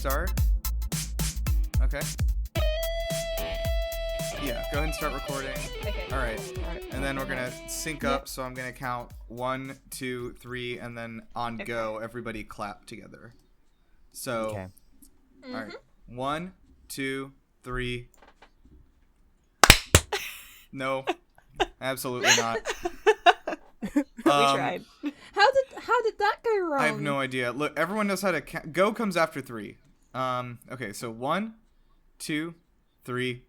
start? Okay. Yeah, go ahead and start recording. Okay. All right. And then we're going to sync up, so I'm going to count 1, 2, 3, and then on go, everybody clap together. So, Okay. All right. 1, 2, 3. No, absolutely not. We tried. How did that go wrong? I have no idea. Look, everyone knows how to count. Go comes after 3. Okay, so 1, 2, 3.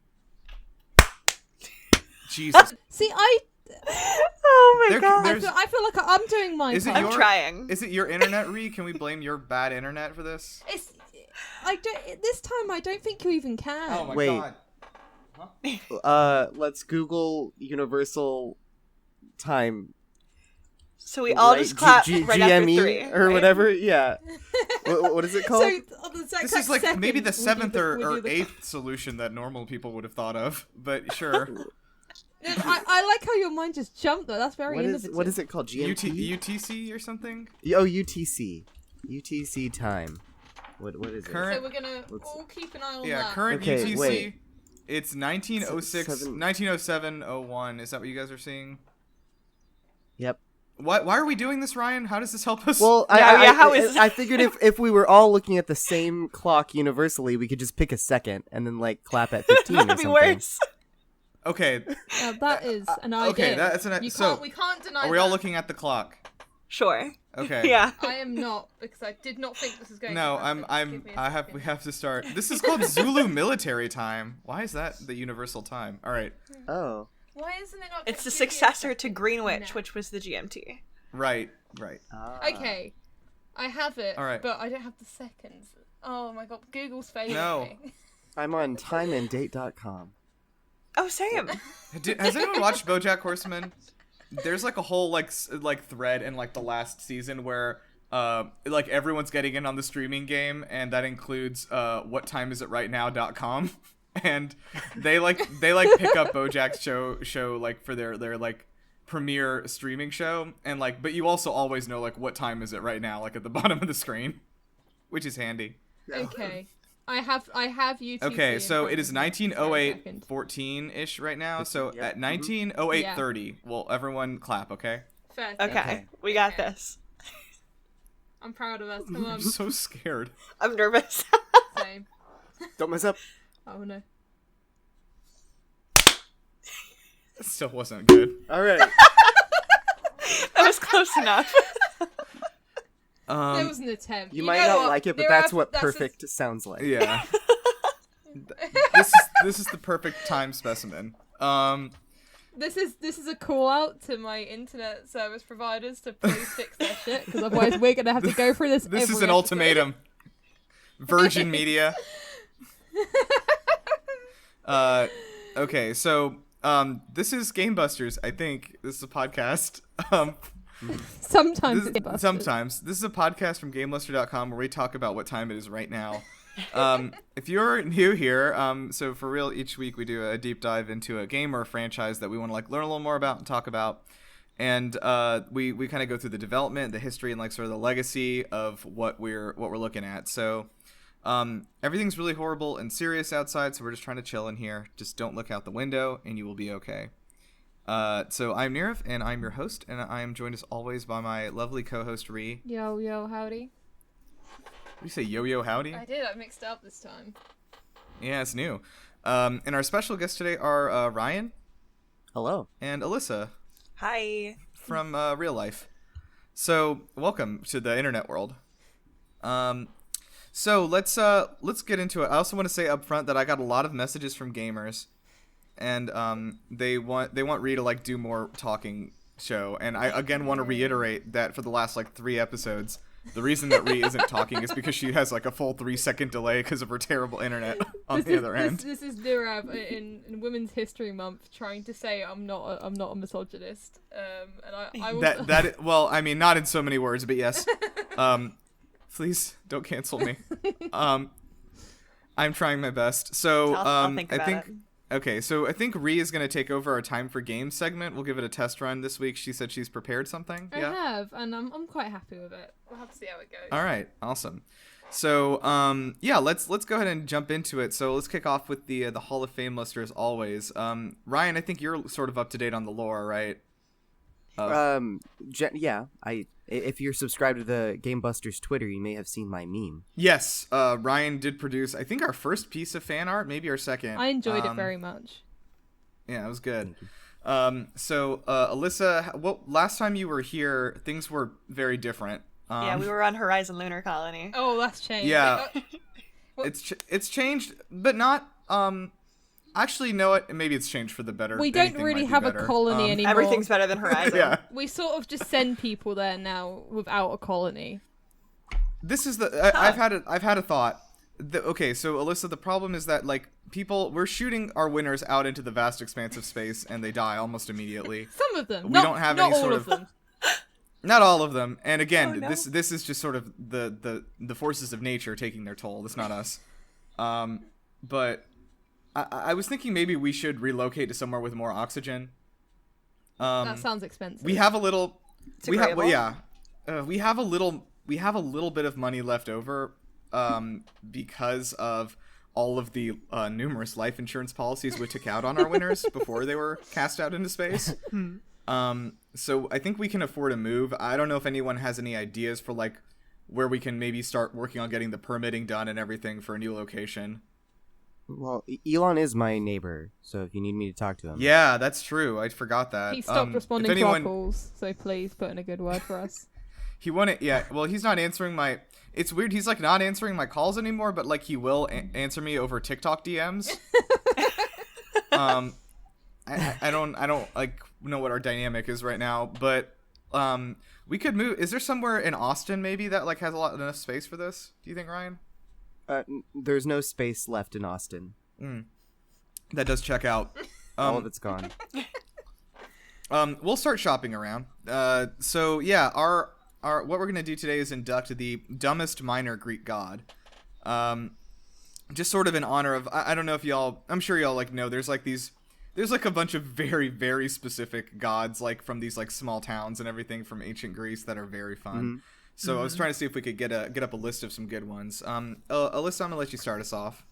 Jesus. See, Oh my god. I feel like I'm doing my part. I'm trying. Is it your internet, Ree? Can we blame your bad internet for this? This time I don't think you even can. Oh my Wait. god. Let's Google universal time. So we all just clap right after GME 3. or right? whatever. Yeah. what is it called? So, on the This exact is like second, maybe the we'll do 7th we'll or do the- 8th solution that normal people would have thought of, but sure. I like how your mind just jumped though. That's very innovative. what is it called? GMT? UTC or something? Oh, UTC. UTC time. What is Current- So we're gonna all keep an eye on Yeah, that. current Okay, UTC. wait. It's 1906, Seven- 1907, 01. Is that what you guys are seeing? it? Yep. Why are we doing this, Ryan? How does this help us? Well, how is I figured if we were all looking at the same clock universally, we could just pick a second and then like clap at 15 or That'd be something. worse. Okay. That is an idea. Okay, that's an so. We can't deny Are we all that. looking at the clock? Sure. Okay. Yeah. I am not, because I did not think this was going No, to happen. Give me a second. we have to start. This is called Zulu military time. Why is that the universal time? All right. Oh. Why isn't it not? It's the give me a successor to second? Greenwich, No. which was the GMT. Right. Okay, I have it, All right. but I don't have the seconds. Oh my god, Google's failing No. me. I'm on timeanddate.com. Oh, same. Has anyone watched BoJack Horseman? There's like a whole like thread in like the last season where like everyone's getting in on the streaming game, and that includes whattimeisitRightNow.com, and they pick up BoJack's show like for their like premiere streaming show, and like but you also always know like what time is it right now, like at the bottom of the screen, which is handy. Okay, I have UTC. Okay, so in it is front of me. 1908 14-ish right now. So Yep. at 1908 30, well, everyone clap, okay? Fair. Okay, we got Okay. this. I'm proud of us. Come on, I'm so scared. I'm nervous. same. Don't mess up. Oh no. It still wasn't good. All right. That was close enough. There was an attempt. You might know not what? like it, but Nirav, that's what a- perfect sounds like. Yeah. This is the perfect time specimen. This is a call out to my internet service providers to please fix their shit, because otherwise we're gonna have to go through this. This is every an episode. ultimatum. Virgin Media. Okay, so this is GameBusters, I think. This is a podcast. Sometimes This, it's busted. sometimes. This is a podcast from GameLuster.com where we talk about what time it is right now. If you're new here, so for real, each week we do a deep dive into a game or a franchise that we want to like learn a little more about and talk about. And we kind of go through the development, the history, and like sort of the legacy of what we're looking at. So everything's really horrible and serious outside, so we're just trying to chill in here. Just don't look out the window, and you will be okay. So I'm Nirav, and I'm your host, and I am joined as always by my lovely co-host Ree. Yo, howdy. What do you say, yo howdy? I did. I mixed up this time. Yeah, it's new. And our special guests today are Ryan Hello. and Alyssa Hi. from real life. So welcome to the internet world. So let's get into it. I also want to say up front that I got a lot of messages from gamers, and they want Ree to like do more talking show. And I again want to reiterate that for the last like 3 episodes, the reason that Ree isn't talking is because she has like a full 3-second delay because of her terrible internet on the other end. This is Nirav in Women's History Month trying to say I'm not a misogynist. And I will, Well, I mean, not in so many words, but yes. Please don't cancel me. I'm trying my best. So I'll think about it. Okay, so I think Ree is going to take over our Time for Games segment. We'll give it a test run this week. She said she's prepared something. I have, and I'm quite happy with it. We'll have to see how it goes. All right, awesome. So, yeah, let's go ahead and jump into it. So let's kick off with the Hall of Fameluster as always. Ryan, I think you're sort of up to date on the lore, right? Yeah. If you're subscribed to the GameBuster's Twitter, you may have seen my meme. Yes, Ryan did produce, I think, our first piece of fan art, maybe our second. I enjoyed it very much. Yeah, it was good. So, Alyssa, last time you were here, things were very different. Yeah, we were on Horizon Lunar Colony. Oh, that's changed. Yeah, Well- it's changed, but not. Actually, no, maybe it's changed for the better. We don't Anything really might be have a better. colony anymore. Everything's better than Horizon. Yeah, We sort of just send people there now without a colony. this is I've had a thought. Okay, so Alyssa, the problem is that like we're shooting our winners out into the vast expanse of space, and they die almost immediately. Some of them. We don't have not any all sort of of- them. Not all of them. And again, Oh, no. this is just sort of the forces of nature taking their toll. It's not us. But I was thinking maybe we should relocate to somewhere with more oxygen. That sounds expensive. We have a little. It's We have agreeable. we have a little bit of money left over, because of all of the numerous life insurance policies we took out on our winners before they were cast out into space. So I think we can afford a move. I don't know if anyone has any ideas for like where we can maybe start working on getting the permitting done and everything for a new location. Well, Elon is my neighbor, so if you need me to talk to him. Yeah, that's true. I forgot that. He stopped responding if to our anyone, calls, so please put in a good word for us. He wouldn't. Yeah. Well, he's not answering my. It's weird. He's like not answering my calls anymore, but like he will answer me over TikTok DMs. I don't like know what our dynamic is right now, but we could move. Is there somewhere in Austin maybe that like has enough space for this? Do you think, Ryan? There's no space left in Austin. That does check out. All of it's gone. We'll start shopping around. So yeah, our what we're gonna do today is induct the dumbest minor Greek god. Just sort of in honor of I don't know if y'all. I'm sure y'all like know. There's like a bunch of very very specific gods like from these like small towns and everything from ancient Greece that are very fun. Mm-hmm. So I was trying to see if we could get up a list of some good ones. Alyssa, I'm gonna let you start us off.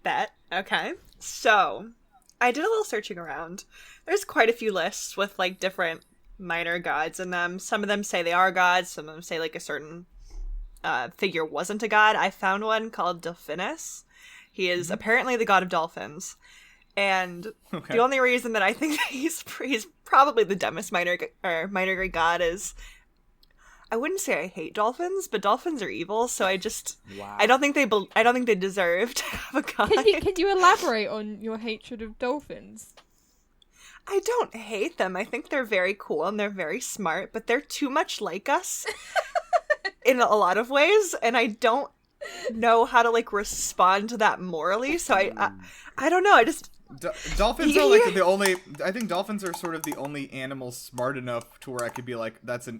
Bet. Okay. So, I did a little searching around. There's quite a few lists with, like, different minor gods in them. Some of them say they are gods. Some of them say, like, a certain figure wasn't a god. I found one called Delphinus. He is apparently the god of dolphins. And Okay. the only reason that I think that he's probably the dumbest minor Greek god is... I wouldn't say I hate dolphins, but dolphins are evil, so Wow. I don't think they deserve to have a god. Can you elaborate on your hatred of dolphins? I don't hate them. I think they're very cool and they're very smart, but they're too much like us in a lot of ways, and I don't know how to like respond to that morally. So I don't know. I just Dolphins are like the only. I think dolphins are sort of the only animals smart enough to where I could be like, that's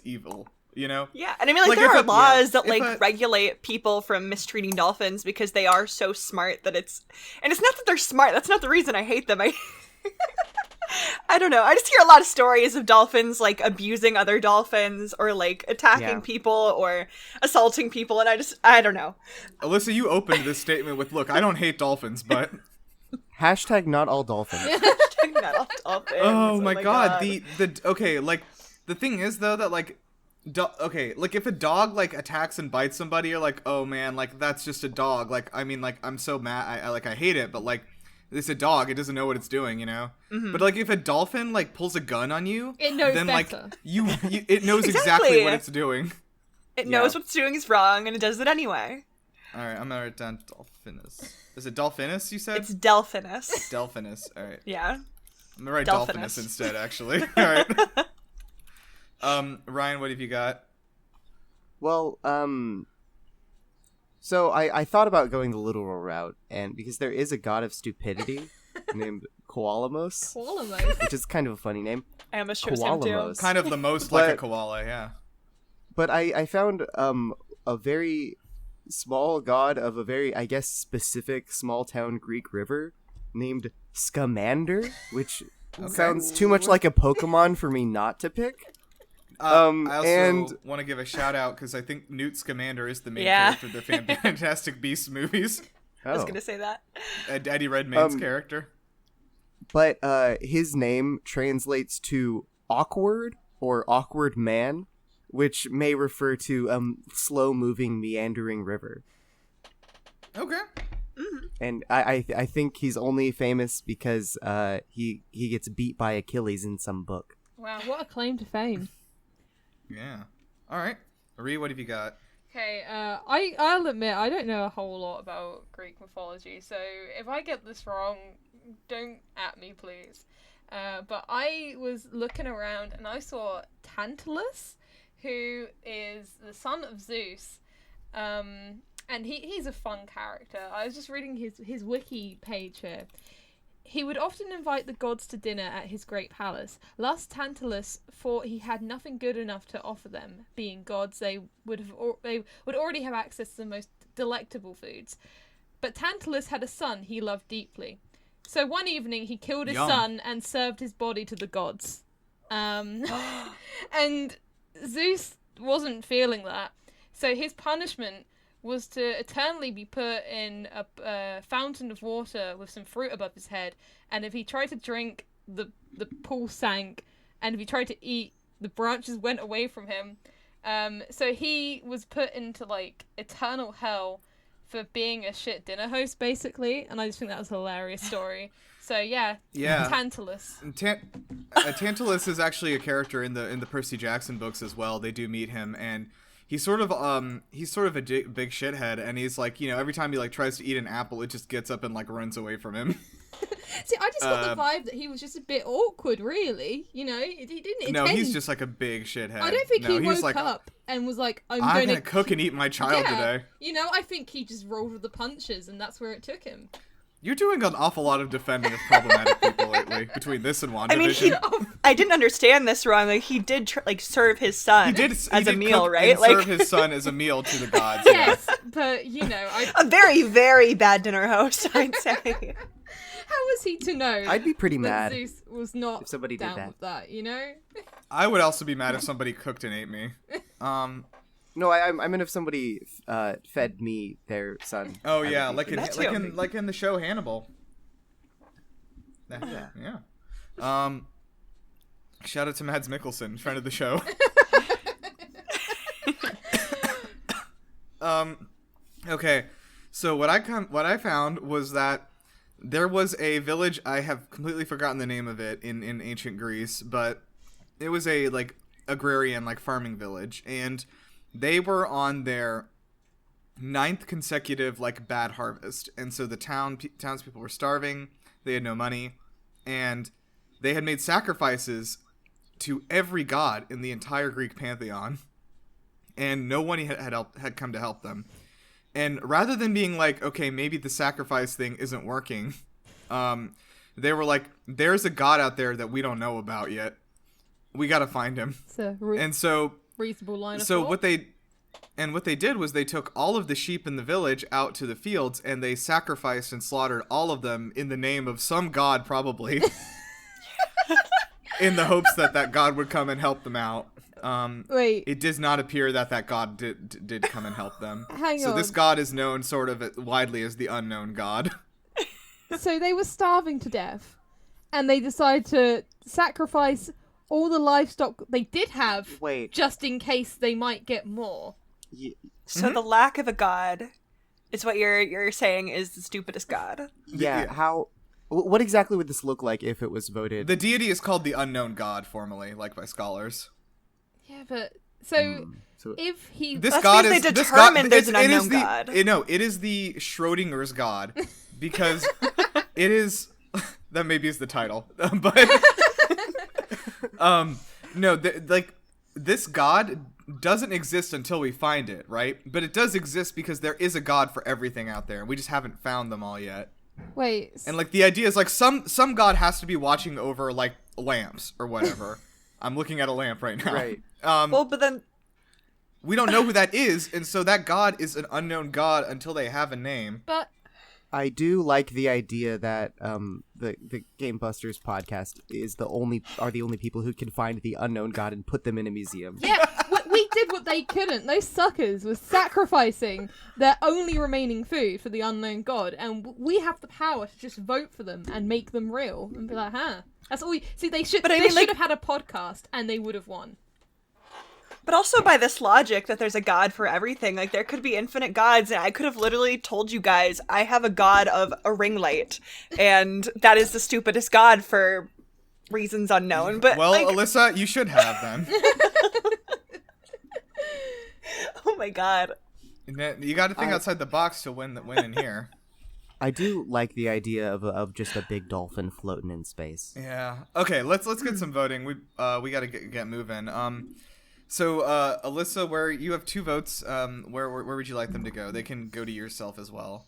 evil. You know? yeah, and I mean like there are laws that like regulate people from mistreating dolphins because they are so smart that it's not that they're smart. That's not the reason I hate them. I don't know. I just hear a lot of stories of dolphins like abusing other dolphins or like attacking people or assaulting people, and I don't know. Alyssa, you opened this statement with, "Look, I don't hate dolphins, but." Hashtag not all dolphins. Not all dolphins. Oh my god. The okay, like the thing is though that like okay, like if a dog like attacks and bites somebody, you're like, oh man, like that's just a dog. Like I mean, like I'm so mad, I hate it, but like it's a dog, it doesn't know what it's doing, you know. But like if a dolphin like pulls a gun on you, It knows then better. like you it knows exactly Exactly. what it's doing. It knows what it's doing is wrong and it does it anyway. All right, I'm gonna write down Dolphinus. Is it Dolphinus? You said It's Delphinus. Delphinus. All right, Yeah. I'm gonna write Delphinus. Dolphinus instead. Actually, all right. Ryan, what have you got? Well, so I thought about going the literal route, and because there is a god of stupidity named Koalamos, Koalamos. which is kind of a funny name. I almost chose him too. Koalamos. Kind of the most like a But- koala, yeah. But I found a very small god of a very, I guess, specific small town Greek river named Scamander, which sounds too much like a Pokemon for me not to pick. I also and want to give a shout out because I think Newt Scamander is the main Yeah. character of the Fantastic Beasts movies. I was gonna say that. Eddie Redmayne's character. But his name translates to awkward or awkward man, which may refer to slow moving meandering river. Okay. And I think he's only famous because he gets beat by Achilles in some book. Wow, what a claim to fame. Yeah. All right. Ari, what have you got? Okay, I'll admit I don't know a whole lot about Greek mythology, so if I get this wrong, don't at me, please. But I was looking around and I saw Tantalus, who is the son of Zeus, and he's a fun character. I was just reading his wiki page here. He would often invite the gods to dinner at his great palace. Last Tantalus thought he had nothing good enough to offer them. Being gods, they would already have access to the most delectable foods. But Tantalus had a son he loved deeply. So one evening he killed his son and served his body to the gods. And Zeus wasn't feeling that. So his punishment was to eternally be put in a fountain of water with some fruit above his head, and if he tried to drink, the pool sank, and if he tried to eat, the branches went away from him. So he was put into like eternal hell for being a shit dinner host, basically, and I just think that was a hilarious story. So yeah. Tantalus. Tantalus is actually a character in the Percy Jackson books as well. They do meet him, and he's sort of a big shithead, and he's like, every time he like tries to eat an apple, it just gets up and like runs away from him. See, I just got the vibe that he was just a bit awkward, really. He didn't intend. No, he's just like a big shithead. I don't think he woke like, up and was like, I'm gonna cook and eat my child today. I think he just rolled with the punches, and that's where it took him. You're doing an awful lot of defending of problematic people lately between this and WandaVision. I mean, I didn't understand this wrong. Like, he did serve his son as a meal, right? Like serve his son as a meal to the gods. Yes, but a very, very bad dinner host, I'd say. How was he to know? I'd be pretty mad Zeus was not if somebody down did with that. I would also be mad if somebody cooked and ate me. No, I mean if somebody fed me their son. Oh yeah, like in the show Hannibal. Yeah. Shout out to Mads Mikkelsen, friend of the show. Okay, so what I found was that there was a village, I have completely forgotten the name of it in ancient Greece, but it was a like agrarian like farming village, and they were on their 9th consecutive like bad harvest, and so the townspeople were starving. They had no money, and they had made sacrifices to every god in the entire Greek pantheon, and no one had come to help them. And rather than being like, okay, maybe the sacrifice thing isn't working, they were like, there's a god out there that we don't know about yet. We gotta find him. And so reasonable line of so thought. what they did was they took all of the sheep in the village out to the fields, and they sacrificed and slaughtered all of them in the name of some god, probably, in the hopes that god would come and help them out. Wait. It does not appear that god did come and help them. Hang on. So this god is known sort of widely as the unknown god. So they were starving to death, and they decided to sacrifice all the livestock they did have, just in case they might get more. So the lack of a god is what you're saying is the stupidest god. Yeah. How? What exactly would this look like if it was voted? The deity is called the unknown god, formally, like by scholars. Yeah, but so if he this That's god because is they this determined god, there's an it unknown is the, god. It is the Schrodinger's god, because it is that maybe is the title, but no, this god doesn't exist until we find it, right? But it does exist because there is a god for everything out there. We just haven't found them all yet. Wait. And like the idea is like some god has to be watching over like lamps or whatever. I'm looking at a lamp right now. Right. Well, but then we don't know who that is, and so that god is an unknown god until they have a name. But I do like the idea that the Game Busters podcast are the only people who can find the unknown god and put them in a museum. Yeah, we did what they couldn't. Those suckers were sacrificing their only remaining food for the unknown god, and we have the power to just vote for them and make them real and be like, huh. That's all we see. They should. But they should have had a podcast, and they would have won. But also by this logic that there's a god for everything, like there could be infinite gods, and I could have literally told you guys I have a god of a ring light, and that is the stupidest god for reasons unknown. But well, like... Alyssa, you should have then. Oh my god! You got to think outside the box to win in here. I do like the idea of just a big dolphin floating in space. Yeah. Okay. Let's get some voting. We got to get moving. So, Alyssa, where you have 2 votes, where would you like them to go? They can go to yourself as well.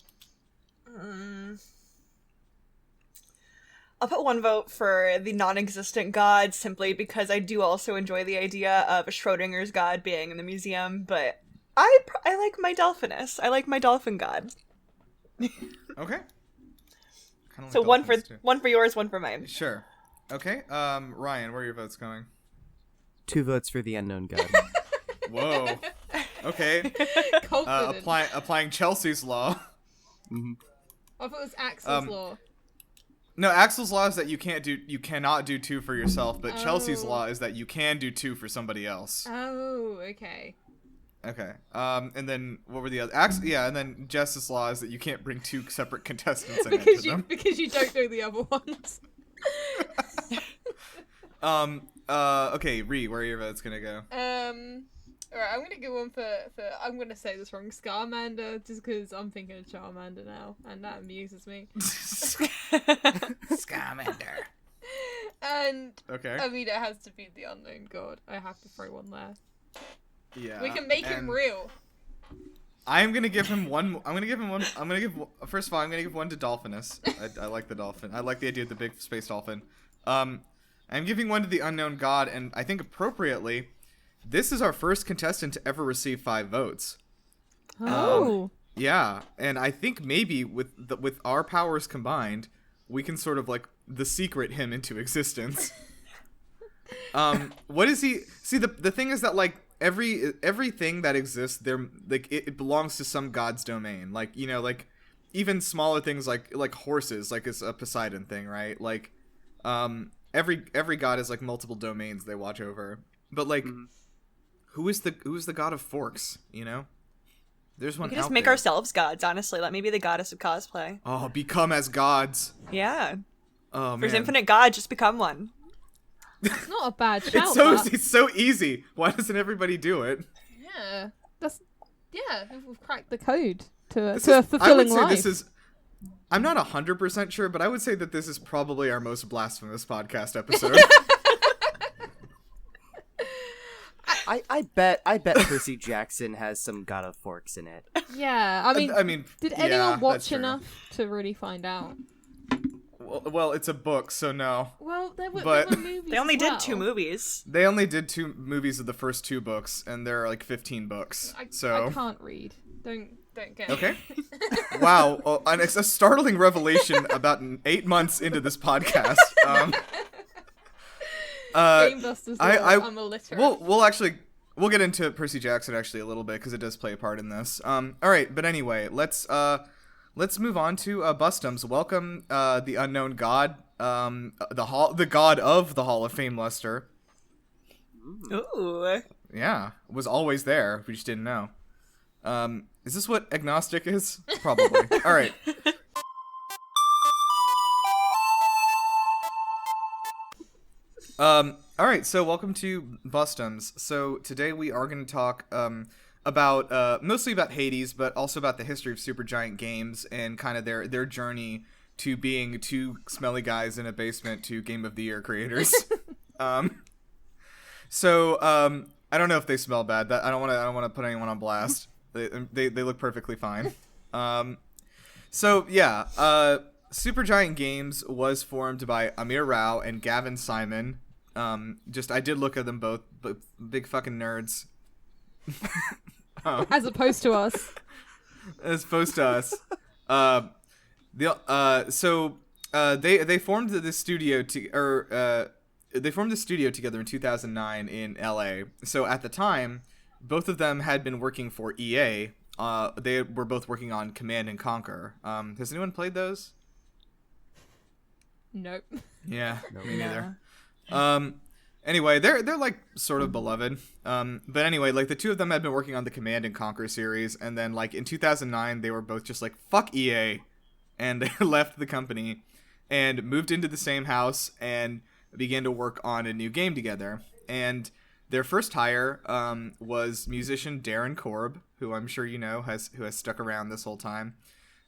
I'll put 1 vote for the non-existent god, simply because I do also enjoy the idea of a Schrodinger's god being in the museum, but I like my dolphiness. I like my dolphin god. Okay. So one for yours, 1 for mine. Sure. Okay. Ryan, where are your votes going? 2 votes for the unknown god. Whoa. Okay. Applying Chelsea's law. Mm-hmm. I thought it was Axel's law. No, Axel's law is that you cannot do 2 for yourself, but Chelsea's law is that you can do 2 for somebody else. Oh, okay. Okay. And then what were the other? And then Jess's law is that you can't bring 2 separate contestants in because you don't know the other ones. Okay, Ree, where are your votes gonna go? Alright, I'm gonna go one for I'm gonna say this wrong, Scarmander, just because I'm thinking of Charmander now, and that amuses me. Scarmander. And okay. I mean, it has to be the unknown god. I have to throw one there. Yeah. We can make him real. I'm gonna give him one. First of all, I'm gonna give 1 to Dolphinus. I like the dolphin. I like the idea of the big space dolphin. I'm giving 1 to the unknown god, and I think appropriately, this is our first contestant to ever receive 5 votes. Oh. Yeah, and I think maybe with our powers combined, we can sort of like the secret him into existence. What is he? See, the thing is that like everything that exists, there like it belongs to some god's domain. Like, you know, like even smaller things like horses, like it's a Poseidon thing, right? Like, every god has like multiple domains they watch over. But like, who is the god of forks? You know, there's one. We can just make ourselves gods. Honestly, let me be the goddess of cosplay. Oh, become as gods. Yeah. Oh man. There's infinite god. Just become one. It's not a bad shout. It's so easy. Why doesn't everybody do it? Yeah, we've cracked the code to a fulfilling life. I'm not 100% sure, but I would say that this is probably our most blasphemous podcast episode. I bet Percy Jackson has some God of Forks in it. Yeah, I mean, did anyone watch enough to really find out? Well, it's a book, so no. Well, there were movies. They only did 2 movies. They only did 2 movies of the first 2 books, and there are like 15 books. I can't read. Don't get okay. Wow, a startling revelation about 8 months into this podcast. GameLuster's I'm illiterate. We'll get into Percy Jackson actually a little bit because it does play a part in this. All right, but anyway, let's move on to Bustums. Welcome, the unknown god, the god of the Hall of Fameluster. Ooh. Yeah, was always there. We just didn't know. Is this what agnostic is? Probably. All right. All right, so welcome to Bustums. So today we are going to talk about mostly about Hades, but also about the history of Supergiant Games and kind of their journey to being 2 smelly guys in a basement to Game of the Year creators. So I don't know if they smell bad. I don't want to put anyone on blast. They look perfectly fine. So yeah, Supergiant Games was formed by Amir Rao and Gavin Simon. I did look at them both, but big fucking nerds. As opposed to us. As opposed to us. They formed the studio they formed the studio together in 2009 in LA. So at the time, both of them had been working for EA. They were both working on Command and Conquer. Has anyone played those? Nope. Yeah, me neither. No. Anyway, they're like sort of beloved. But anyway, like the two of them had been working on the Command and Conquer series, and then like in 2009 they were both just like fuck EA, and they left the company and moved into the same house and began to work on a new game together. And their first hire was musician Darren Korb, who I'm sure you know who has stuck around this whole time.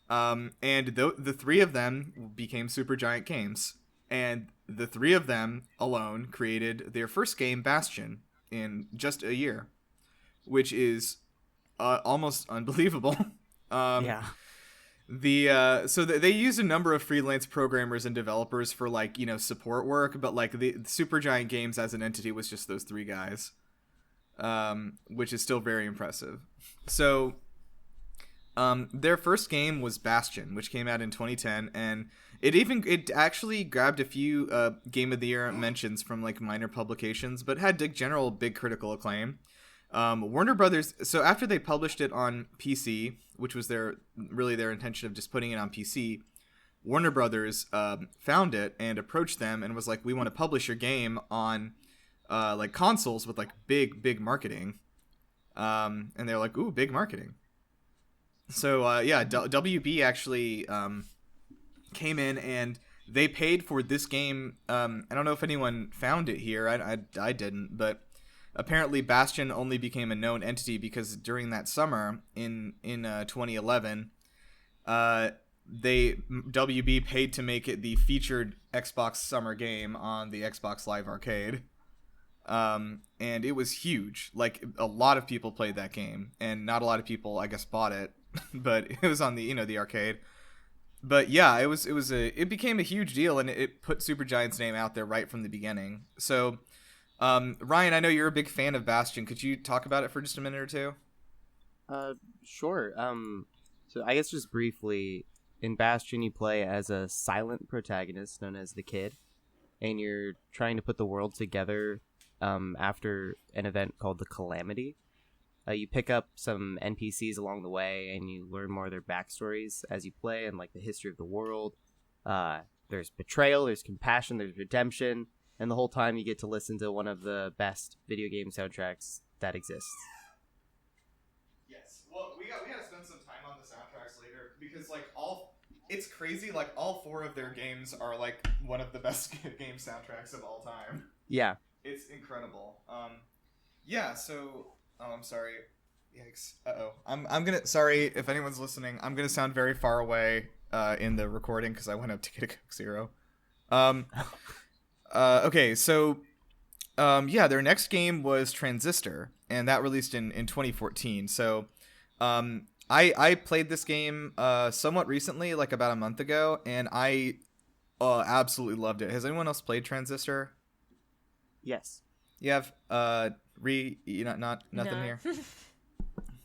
And the three of them became Supergiant Games, and the three of them alone created their first game, Bastion, in just a year, which is almost unbelievable. Yeah. So they used a number of freelance programmers and developers for like, support work, but like the Supergiant Games as an entity was just those three guys, which is still very impressive. So their first game was Bastion, which came out in 2010, and it actually grabbed a few Game of the Year mentions from like minor publications, but had general big critical acclaim. Warner Brothers, so after they published it on PC, which was their intention of just putting it on PC, Warner Brothers found it and approached them and was like, we want to publish your game on like consoles with like big marketing. And they're like, ooh, big marketing. So WB actually came in and they paid for this game. I don't know if anyone found it here. I didn't, but apparently Bastion only became a known entity because during that summer in 2011, WB paid to make it the featured Xbox summer game on the Xbox Live Arcade. And it was huge. Like a lot of people played that game, and not a lot of people, I guess, bought it, but it was on the the arcade. But yeah, it became a huge deal, and it put Supergiant's name out there right from the beginning. So Ryan, I know you're a big fan of Bastion. Could you talk about it for just a minute or two? Sure. So I guess just briefly, in Bastion you play as a silent protagonist known as the Kid, and you're trying to put the world together after an event called the Calamity. You pick up some NPCs along the way, and you learn more of their backstories as you play, and like the history of the world. There's betrayal, there's compassion, there's redemption, and the whole time you get to listen to one of the best video game soundtracks that exists. Yes. Well, we gotta spend some time on the soundtracks later, because like it's crazy. Like all four of their games are like one of the best game soundtracks of all time. Yeah. It's incredible. Yeah. So. Oh, I'm sorry. Yikes. Uh-oh. I'm gonna... Sorry if anyone's listening. I'm gonna sound very far away in the recording because I went up to get a Coke Zero. Okay, so... yeah, their next game was Transistor, and that released in 2014. So, I played this game somewhat recently, like about a month ago, and I absolutely loved it. Has anyone else played Transistor? Yes. You have... nothing No. here.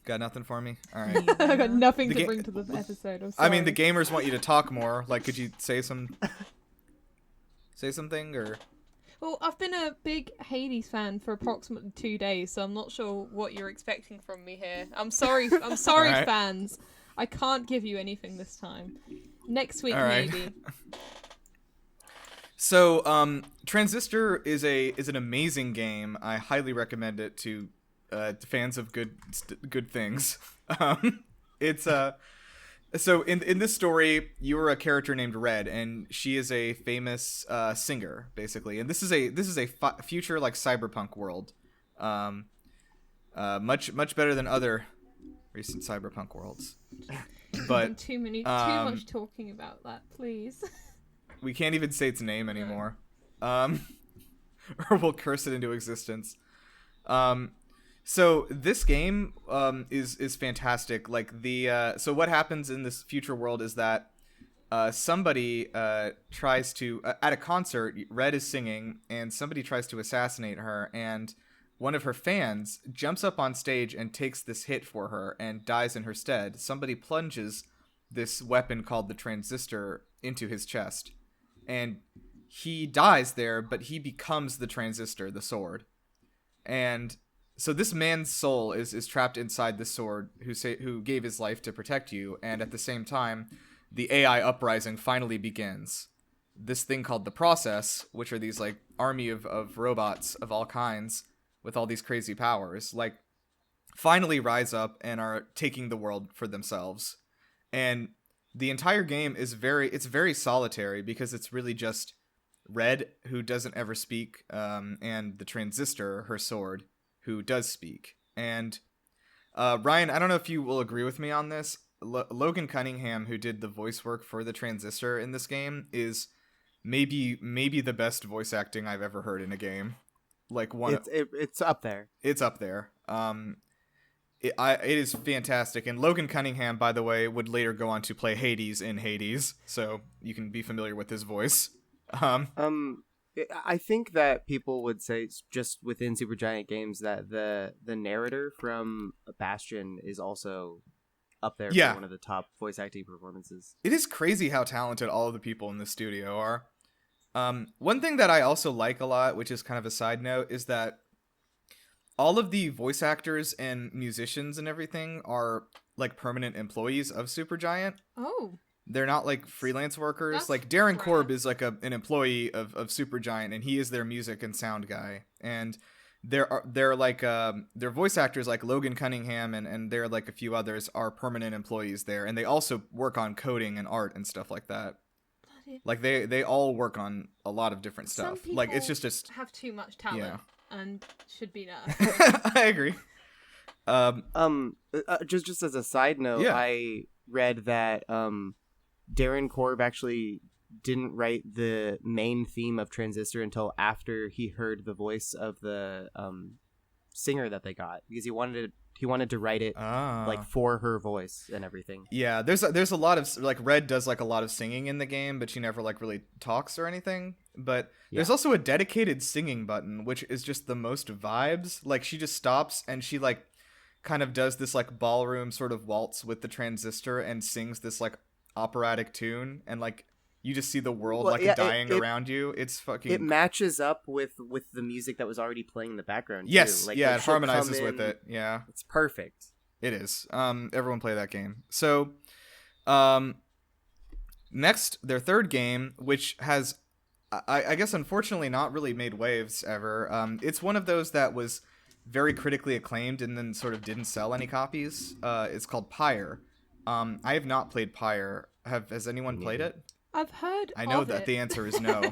Got nothing for me. All right. I got nothing The to ga- bring to the episode. I'm I mean, sorry. the gamers want you to talk more. Like, could you say something, or? Well, I've been a big Hades fan for approximately 2 days, so I'm not sure what you're expecting from me here. I'm sorry. I'm sorry, All right. fans. I can't give you anything this time. Next week, All right. maybe. So, Transistor is an amazing game. I highly recommend it to fans of good things. It's so in this story, you are a character named Red, and she is a famous singer, basically. And this is a future like cyberpunk world, much better than other recent cyberpunk worlds. But too much talking about that, please. we can't even say its name anymore, or we'll curse it into existence. So this game is fantastic. Like so what happens in this future world is that somebody tries to at a concert. Red is singing, and somebody tries to assassinate her, and one of her fans jumps up on stage and takes this hit for her and dies in her stead. Somebody plunges this weapon called the transistor into his chest, and he dies there, but he becomes the transistor, the sword. And so this man's soul is trapped inside the sword who gave his life to protect you, and at the same time, the AI uprising finally begins. This thing called the Process, which are these like army of robots of all kinds with all these crazy powers, like finally rise up and are taking the world for themselves. And the entire game is very solitary, because it's really just Red, who doesn't ever speak, and the Transistor, her sword, who does speak. And Ryan, I don't know if you will agree with me on this. Logan Cunningham, who did the voice work for the Transistor in this game, is maybe the best voice acting I've ever heard in a game. Like it's up there. It's up there. It is fantastic. And Logan Cunningham, by the way, would later go on to play Hades in Hades, so you can be familiar with his voice. I think that people would say, just within Supergiant Games, that the narrator from Bastion is also up there for one of the top voice acting performances. It is crazy how talented all of the people in the studio are. One thing that I also like a lot, which is kind of a side note, is that all of the voice actors and musicians and everything are like permanent employees of Supergiant. Oh. They're not like freelance workers. That's like Darren rare. Korb is like an employee of Supergiant, and he is their music and sound guy. And they're like their voice actors, like Logan Cunningham and there are like a few others, are permanent employees there, and they also work on coding and art and stuff like that. Like they all work on a lot of different stuff. Some Like it's people just have too much talent and should be nerfed. I agree. Just as a side note, I read that Darren Korb actually didn't write the main theme of Transistor until after he heard the voice of the singer that they got, because he wanted to write it like for her voice and everything. Yeah, there's a lot of like Red does like a lot of singing in the game, but she never like really talks or anything. But there's also a dedicated singing button, which is just the most vibes. Like she just stops and she like kind of does this like ballroom sort of waltz with the Transistor and sings this like operatic tune, and like you just see the world dying around you. It's fucking. It matches up with the music that was already playing in the background. Yes, too. Like, it harmonizes with it. Yeah, it's perfect. It is. Everyone play that game. So, next, their third game, which has, I guess, unfortunately, not really made waves ever. It's one of those that was very critically acclaimed and then sort of didn't sell any copies. It's called Pyre. I have not played Pyre. Has anyone played it? I've heard. I know of that it. the answer is no.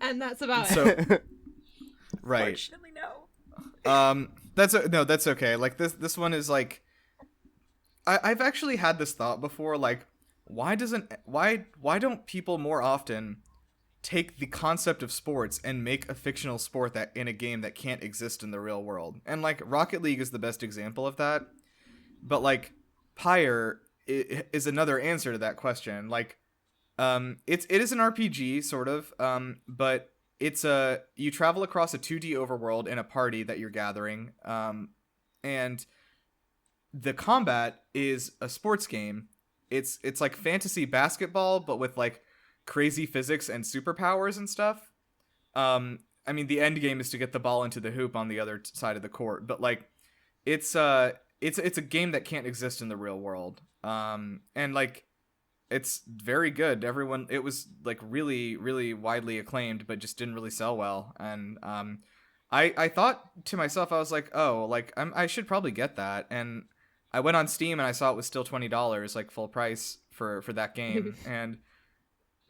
And that's about so, it. Right. Unfortunately, no. That's okay. Like this one is like, I've actually had this thought before. Like, why don't people more often take the concept of sports and make a fictional sport that in a game that can't exist in the real world? And like Rocket League is the best example of that. But like Pyre is another answer to that question. Like, it is an RPG sort of, but it's you travel across a 2D overworld in a party that you're gathering, and the combat is a sports game. It's like fantasy basketball, but with like crazy physics and superpowers and stuff. I mean, the end game is to get the ball into the hoop on the other side of the court, but like, it's a game that can't exist in the real world. And like, it's very good. It was like really, really widely acclaimed, but just didn't really sell well. And I thought to myself, I was like, oh, like I should probably get that. And I went on Steam and I saw it was still $20, like full price for that game. And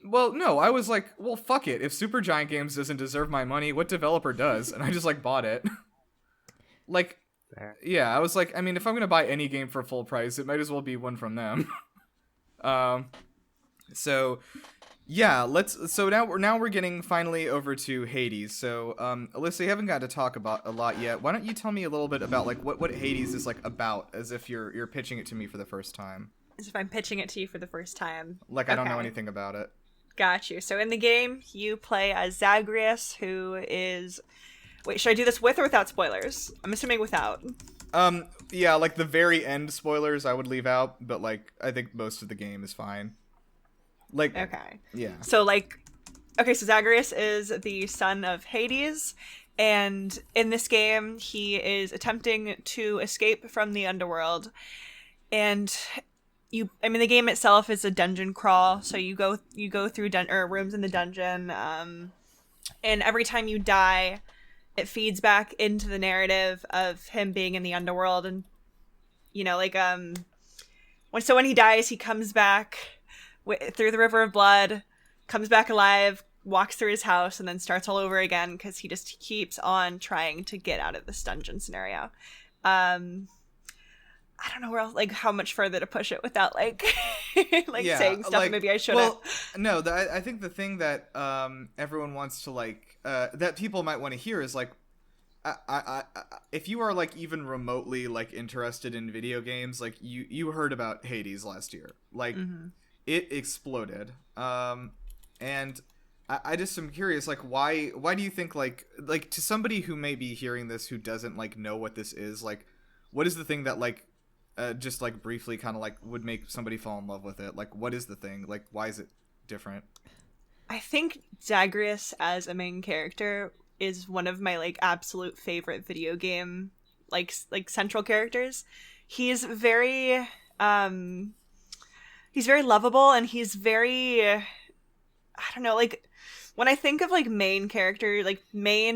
well, no, I was like, well, fuck it. If Supergiant Games doesn't deserve my money, what developer does? And I just like bought it. Like, yeah, I was like, I mean, if I'm gonna buy any game for full price, it might as well be one from them. So yeah, so now we're getting finally over to Hades. So Alyssa, you haven't got to talk about a lot yet. Why don't you tell me a little bit about like what Hades is like about, as if you're pitching it to me for the first time? As if I'm pitching it to you for the first time. Like, I don't know anything about it. Got you. So in the game, you play as Zagreus, who is... Wait, should I do this with or without spoilers? I'm assuming without. Yeah, like the very end spoilers I would leave out, but like I think most of the game is fine. Like, Okay. yeah. So like, okay, so Zagreus is the son of Hades, and in this game he is attempting to escape from the underworld. And the game itself is a dungeon crawl, so you go through rooms in the dungeon, and every time you die, it feeds back into the narrative of him being in the underworld. And when he dies, he comes back through the river of blood, comes back alive, walks through his house, and then starts all over again because he just keeps on trying to get out of this dungeon scenario. I don't know where else, like, how much further to push it without like saying stuff. Like, maybe I shouldn't. Well, no, I think the thing that everyone wants to that people might want to hear is like, I if you are like even remotely like interested in video games, like you heard about Hades last year, like it exploded, and I just am curious, like why do you think like to somebody who may be hearing this who doesn't like know what this is, like what is the thing that like just like briefly kind of like would make somebody fall in love with it? Like what is the thing? Like why is it different? I think Zagreus as a main character is one of my like absolute favorite video game like central characters. He's very lovable, and he's very, I don't know, like when I think of like main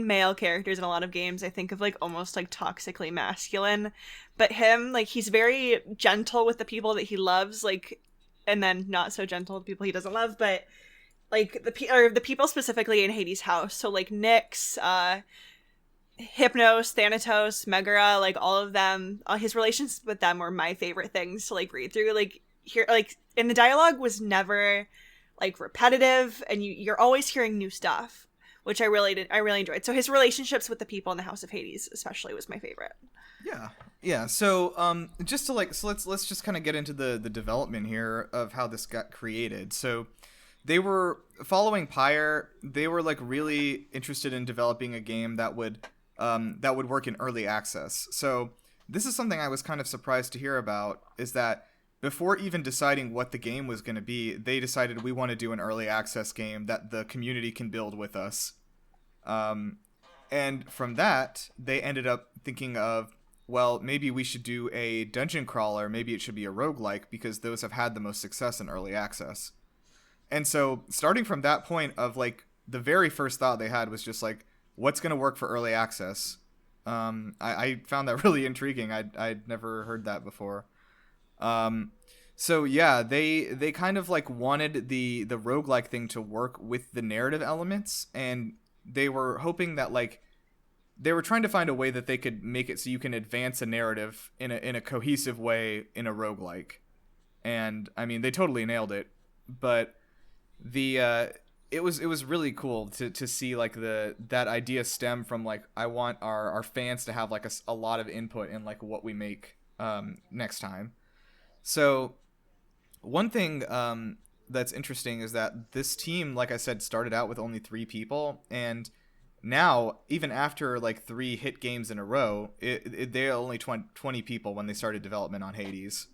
male characters in a lot of games, I think of like almost like toxically masculine. But him, like, he's very gentle with the people that he loves, like, and then not so gentle with people he doesn't love. But like the people specifically in Hades' house, so like Nyx, Hypnos, Thanatos, Megara, like all of them, his relations with them were my favorite things to like read through. Like here, like in the dialogue was never like repetitive, and you're always hearing new stuff, which I really enjoyed. So his relationships with the people in the House of Hades especially was my favorite. Yeah. So just to like, so let's just kind of get into the development here of how this got created. So they were following Pyre. They were like really interested in developing a game that would work in early access. So this is something I was kind of surprised to hear about, is that before even deciding what the game was going to be, they decided we want to do an early access game that the community can build with us. And from that, they ended up thinking of, well, maybe we should do a dungeon crawler. Maybe it should be a roguelike, because those have had the most success in early access. And so starting from that point of like the very first thought they had was just like, what's going to work for early access? I found that really intriguing. I'd never heard that before. So yeah, they kind of like wanted the roguelike thing to work with the narrative elements, and they were hoping that like they were trying to find a way that they could make it so you can advance a narrative in a cohesive way in a roguelike. And I mean, they totally nailed it. But it was really cool to see like that idea stem from like, I want our fans to have like a lot of input in like what we make next time. So one thing that's interesting is that this team, like I said, started out with only 3 people, and now, even after like 3 hit games in a row, they are only 20 people when they started development on Hades.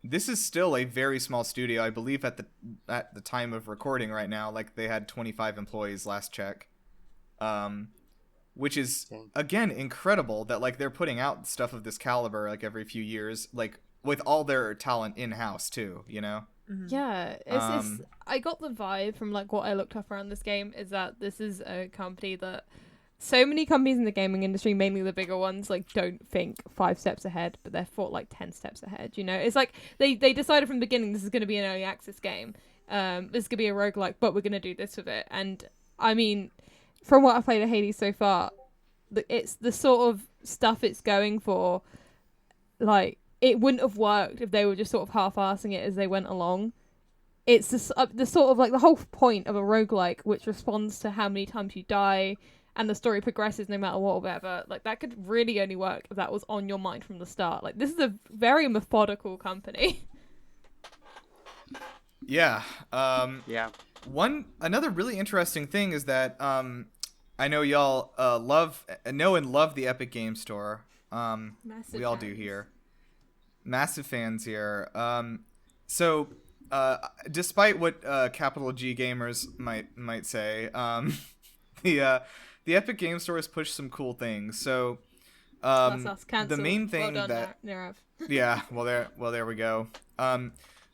This is still a very small studio. I believe at the time of recording right now, like they had 25 employees last check, which is again incredible that like they're putting out stuff of this caliber like every few years, like with all their talent in house too. You know. Yeah, it's I got the vibe from like what I looked up around this game is that this is a company that so many companies in the gaming industry, mainly the bigger ones, like don't think 5 steps ahead, but they're thought like 10 steps ahead. You know, it's like they decided from the beginning this is going to be an early access game. This is going to be a roguelike, but we're going to do this with it. And I mean, from what I've played of Hades so far, it's the sort of stuff it's going for, like, it wouldn't have worked if they were just sort of half-assing it as they went along. It's the sort of like the whole point of a roguelike, which responds to how many times you die and the story progresses no matter what or whatever. Like, that could really only work if that was on your mind from the start. Like, this is a very methodical company. Yeah. Yeah. Another really interesting thing is that I know y'all know and love the Epic Game Store. Massive We all do fans. here. Massive fans here. So, despite what capital G gamers might say, the Epic Game Store has pushed some cool things. So, That's us the cancelled. main thing well done, that Nirav. yeah, there we go.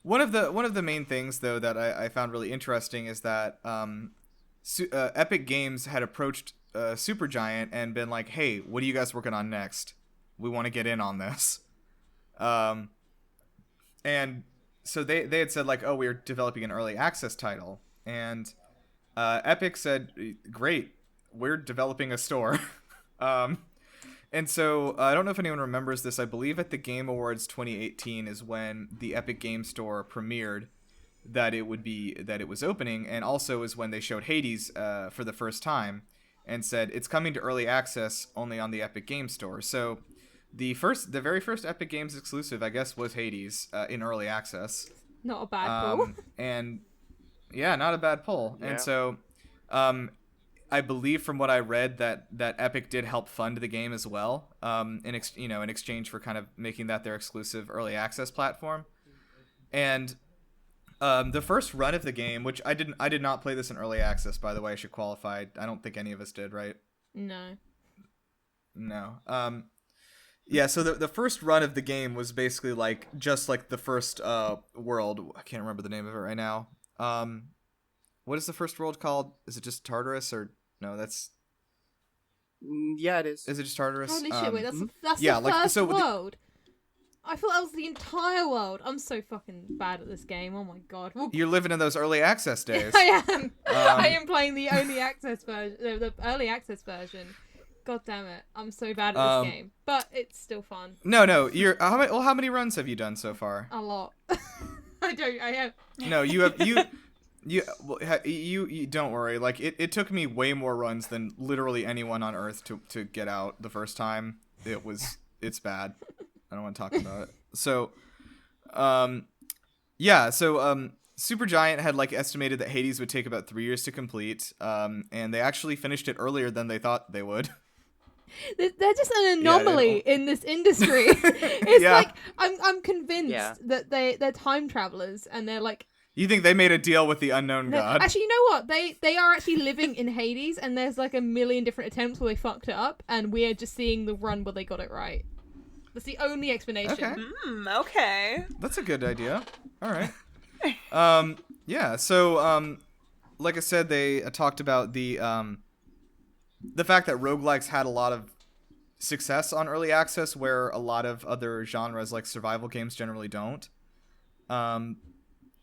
One of the main things though that I found really interesting is that Epic Games had approached Supergiant and been like, "Hey, what are you guys working on next? We want to get in on this." And so they had said like, "Oh, we're developing an early access title," and Epic said, "Great, we're developing a store." And so I don't know if anyone remembers this. I believe at the Game Awards 2018 is when the Epic Game Store premiered that it was opening, and also is when they showed Hades for the first time and said it's coming to early access only on the Epic Game Store. So the very first Epic Games exclusive, I guess, was Hades in early access. Not a bad pull. And yeah, not a bad pull. Yeah. And so I believe from what I read that Epic did help fund the game as well, in exchange for kind of making that their exclusive early access platform. And the first run of the game, which I did not play this in early access, by the way, I should qualify. I don't think any of us did, right? No. Yeah, so the first run of the game was basically like just like the first world. I can't remember the name of it right now. What is the first world called? Is it just Tartarus or no? That's Yeah, it is. Is it just Tartarus? Holy shit! Wait, that's yeah, the like, first so world. I thought that was the entire world. I'm so fucking bad at this game. Oh my god. Well, You're living in those early access days. I am. I am playing the early access version. The early access version. God damn it! I'm so bad at this game, but it's still fun. No. You're how many runs have you done so far? A lot. I have. No, you have you don't worry. Like it took me way more runs than literally anyone on Earth to get out the first time. It's bad. I don't want to talk about it. So, yeah. So, Supergiant had like estimated that Hades would take about 3 years to complete. And they actually finished it earlier than they thought they would. They're just an anomaly in this industry. It's like I'm convinced that they're time travelers and they're like. You think they made a deal with the unknown god? Actually, you know what? They are actually living in Hades, and there's like a million different attempts where they fucked it up, and we're just seeing the run where they got it right. That's the only explanation. Okay. Okay. That's a good idea. All right. Yeah. So, like I said, they talked about the fact that roguelikes had a lot of success on early access, where a lot of other genres like survival games generally don't.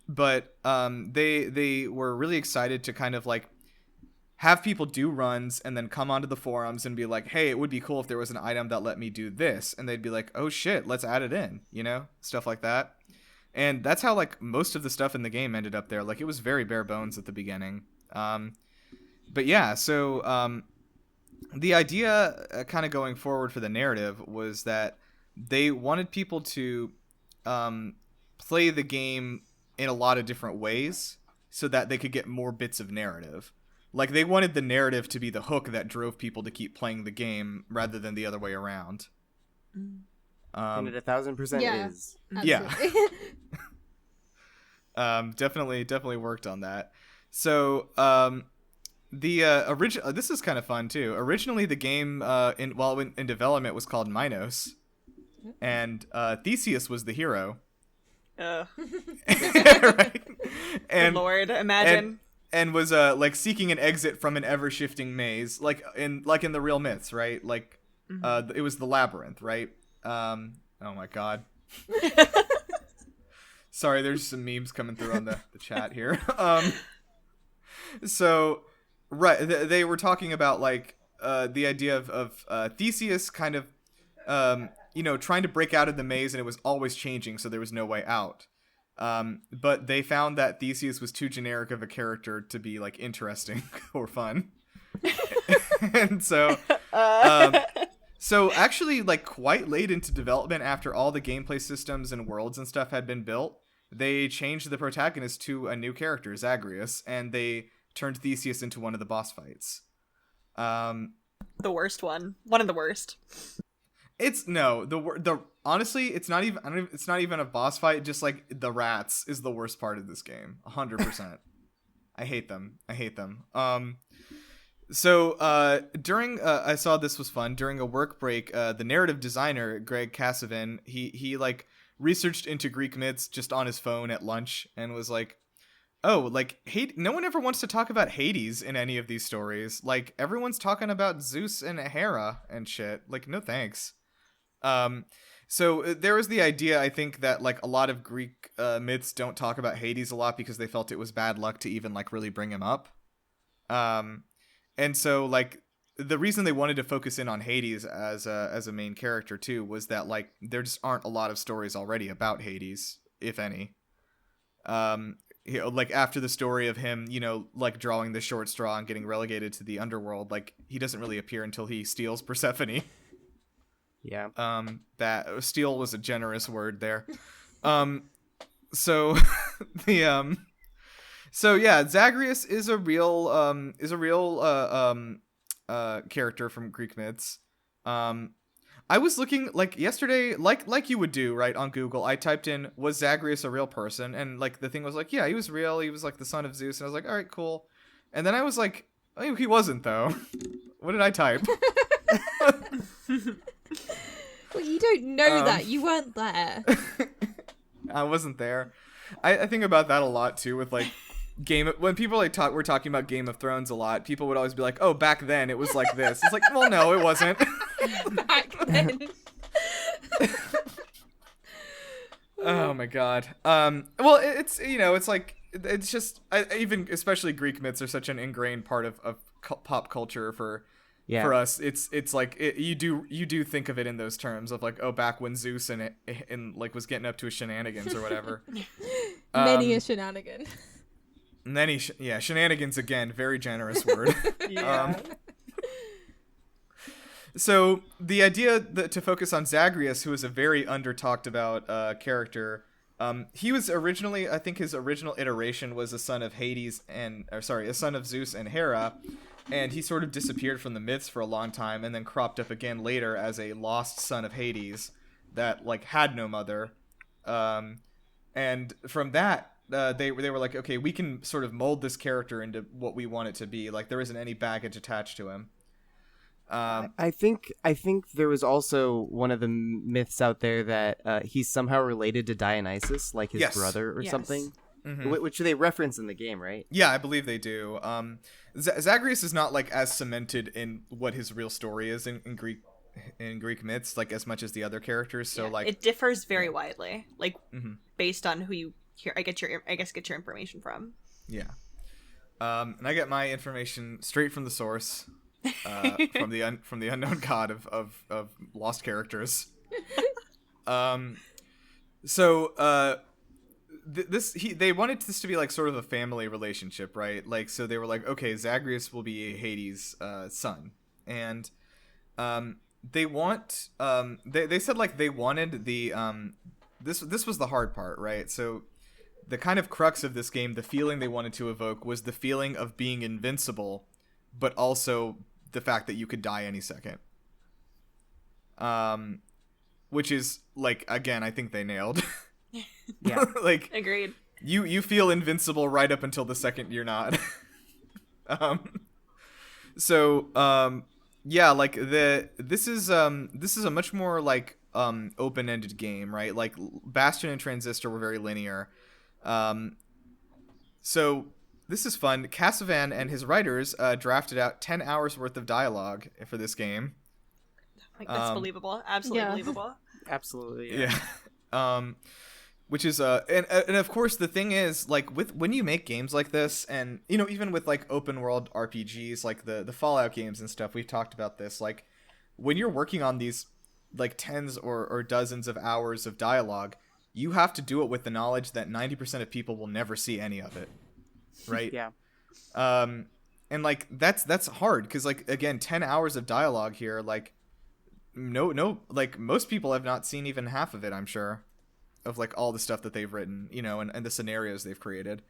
But they were really excited to kind of like have people do runs and then come onto the forums and be like, hey, it would be cool if there was an item that let me do this. And they'd be like, oh shit, let's add it in, stuff like that. And that's how like most of the stuff in the game ended up there. Like it was very bare bones at the beginning. But yeah, so the idea kind of going forward for the narrative was that they wanted people to play the game in a lot of different ways so that they could get more bits of narrative. Like they wanted the narrative to be the hook that drove people to keep playing the game rather than the other way around. And it 1,000% is. Absolutely. Yeah. Definitely worked on that. So the original this is kind of fun too. Originally the game in development was called Minos, and Theseus was the hero. Right? And Good Lord, imagine. And was like seeking an exit from an ever shifting maze, like in the real myths, right? Like it was the labyrinth, right? Oh my god. Sorry, there's some memes coming through on the chat here. So right, they were talking about like the idea of Theseus kind of trying to break out of the maze, and it was always changing, so there was no way out. But they found that Theseus was too generic of a character to be like interesting or fun. And so actually like quite late into development, after all the gameplay systems and worlds and stuff had been built, they changed the protagonist to a new character, Zagreus, and they turned Theseus into one of the boss fights. The worst one. One of the worst. It's no the honestly, it's not even it's not even a boss fight. Just like the rats is the worst part of this game. 100%. I hate them. So during I saw this was fun during a work break. The narrative designer Greg Casavin he like researched into Greek myths just on his phone at lunch and was like, oh, like no one ever wants to talk about Hades in any of these stories. Like everyone's talking about Zeus and Hera and shit. Like no thanks. So there was the idea, I think, that like a lot of Greek myths don't talk about Hades a lot because they felt it was bad luck to even like really bring him up. And so like the reason they wanted to focus in on Hades as a main character too was that like there just aren't a lot of stories already about Hades, if any. You know, like after the story of him, you know, like drawing the short straw and getting relegated to the underworld, like he doesn't really appear until he steals Persephone. Yeah. That steal was a generous word there. So the so yeah, Zagreus is a real character from Greek myths. I was looking like yesterday, like you would do, right, on Google. I typed in, was Zagreus a real person? And like the thing was like, yeah, he was real. He was like the son of Zeus. And I was like, all right, cool. And then I was like, oh, he wasn't though. What did I type? Well, you don't know that. You weren't there. I wasn't there. I think about that a lot too with like when people like were talking about Game of Thrones a lot, people would always be like, oh, back then it was like this. It's like, well, no, it wasn't. Back then. Oh my god. Well, it's, you know, it's like, it's just, even especially Greek myths are such an ingrained part of pop culture for us. It's like you do think of it in those terms of like, oh, back when Zeus and like was getting up to his shenanigans or whatever. Many a shenanigan. Many shenanigans again, very generous word. Yeah. So the idea to focus on Zagreus, who is a very under talked about character, he was originally, I think his original iteration was a son of a son of Zeus and Hera, and he sort of disappeared from the myths for a long time, and then cropped up again later as a lost son of Hades that like had no mother, and from that. They were like, okay, we can sort of mold this character into what we want it to be. Like there isn't any baggage attached to him. I think there was also one of the myths out there that he's somehow related to Dionysus, like his brother or something, which they reference in the game, right? Yeah, I believe they do. Zagreus is not like as cemented in what his real story is in Greek myths, like as much as the other characters. So like it differs very widely, like based on who you get your information from. Yeah. And I get my information straight from the source, from the unknown god of lost characters. So they wanted this to be like sort of a family relationship, right? Like, so they were like, okay, Zagreus will be Hades' son, and they want they said like they wanted the this was the hard part, right? So the kind of crux of this game, the feeling they wanted to evoke was the feeling of being invincible, but also the fact that you could die any second. Which is like, again, I think they nailed. Yeah. Like agreed. You feel invincible right up until the second you're not. Yeah, like this is a much more like open-ended game, right? Like Bastion and Transistor were very linear. So this is fun. Cassavan and his writers drafted out 10 hours worth of dialogue for this game. Like, that's believable. Absolutely believable. Absolutely. Yeah. Which is and of course the thing is, like, when you make games like this, and you know, even with like open world RPGs like the Fallout games and stuff, we've talked about this, like when you're working on these like tens or dozens of hours of dialogue, you have to do it with the knowledge that 90% of people will never see any of it, right? Yeah. And like that's hard because, like, again, 10 hours of dialogue here, like no like most people have not seen even half of it, I'm sure, of like all the stuff that they've written, you know, and the scenarios they've created.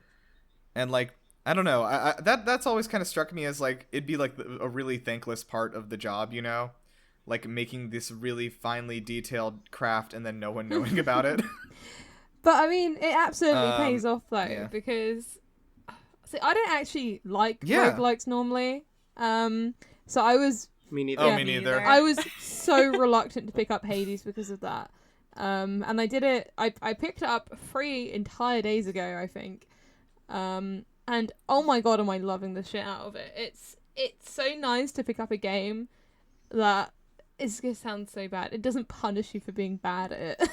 And like, I don't know, that's always kind of struck me as like it'd be like a really thankless part of the job, you know, like making this really finely detailed craft and then no one knowing about it. But I mean, it absolutely pays off though, yeah. because see, I don't actually like Yeah. roguelikes normally. So I was Me neither. Oh, Yeah. me neither. I was so reluctant to pick up Hades because of that. And I did it. I picked it up 3 entire days ago, I think. And oh my god, am I loving the shit out of it? It's so nice to pick up a game that is gonna sound so bad. It doesn't punish you for being bad at it.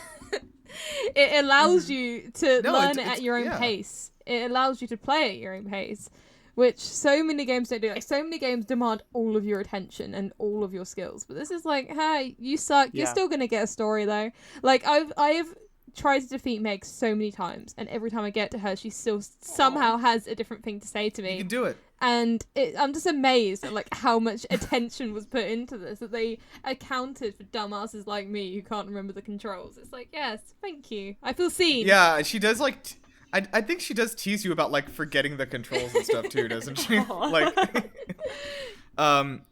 It allows you to learn it at your own pace. It allows you to play at your own pace, which so many games don't do. Like, so many games demand all of your attention and all of your skills. But this is like, hey, you suck. You're still gonna get a story though. Like I've tried to defeat Meg so many times, and every time I get to her, she still somehow has a different thing to say to me. You can do it. And I'm just amazed at like how much attention was put into this, that they accounted for dumbasses like me who can't remember the controls. It's like, yes, thank you. I feel seen. Yeah, she does like. I think she does tease you about like forgetting the controls and stuff too, doesn't she? Like,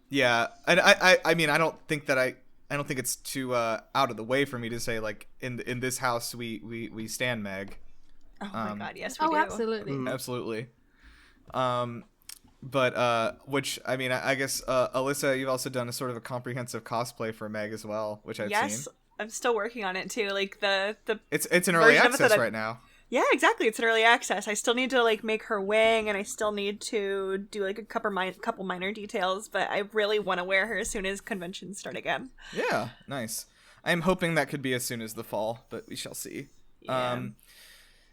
yeah. And I mean, I don't think it's too out of the way for me to say like in this house we stand Meg. Oh my god, yes we do. Absolutely. Absolutely. But which I mean, I guess Alyssa, you've also done a sort of a comprehensive cosplay for Meg as well, which I've seen. Yes, I'm still working on it too. Like the it's in early version of it access that right now. Yeah, exactly. It's in early access. I still need to like make her wing, and I still need to do like a couple minor details. But I really want to wear her as soon as conventions start again. Yeah, nice. I'm hoping that could be as soon as the fall, but we shall see. Yeah.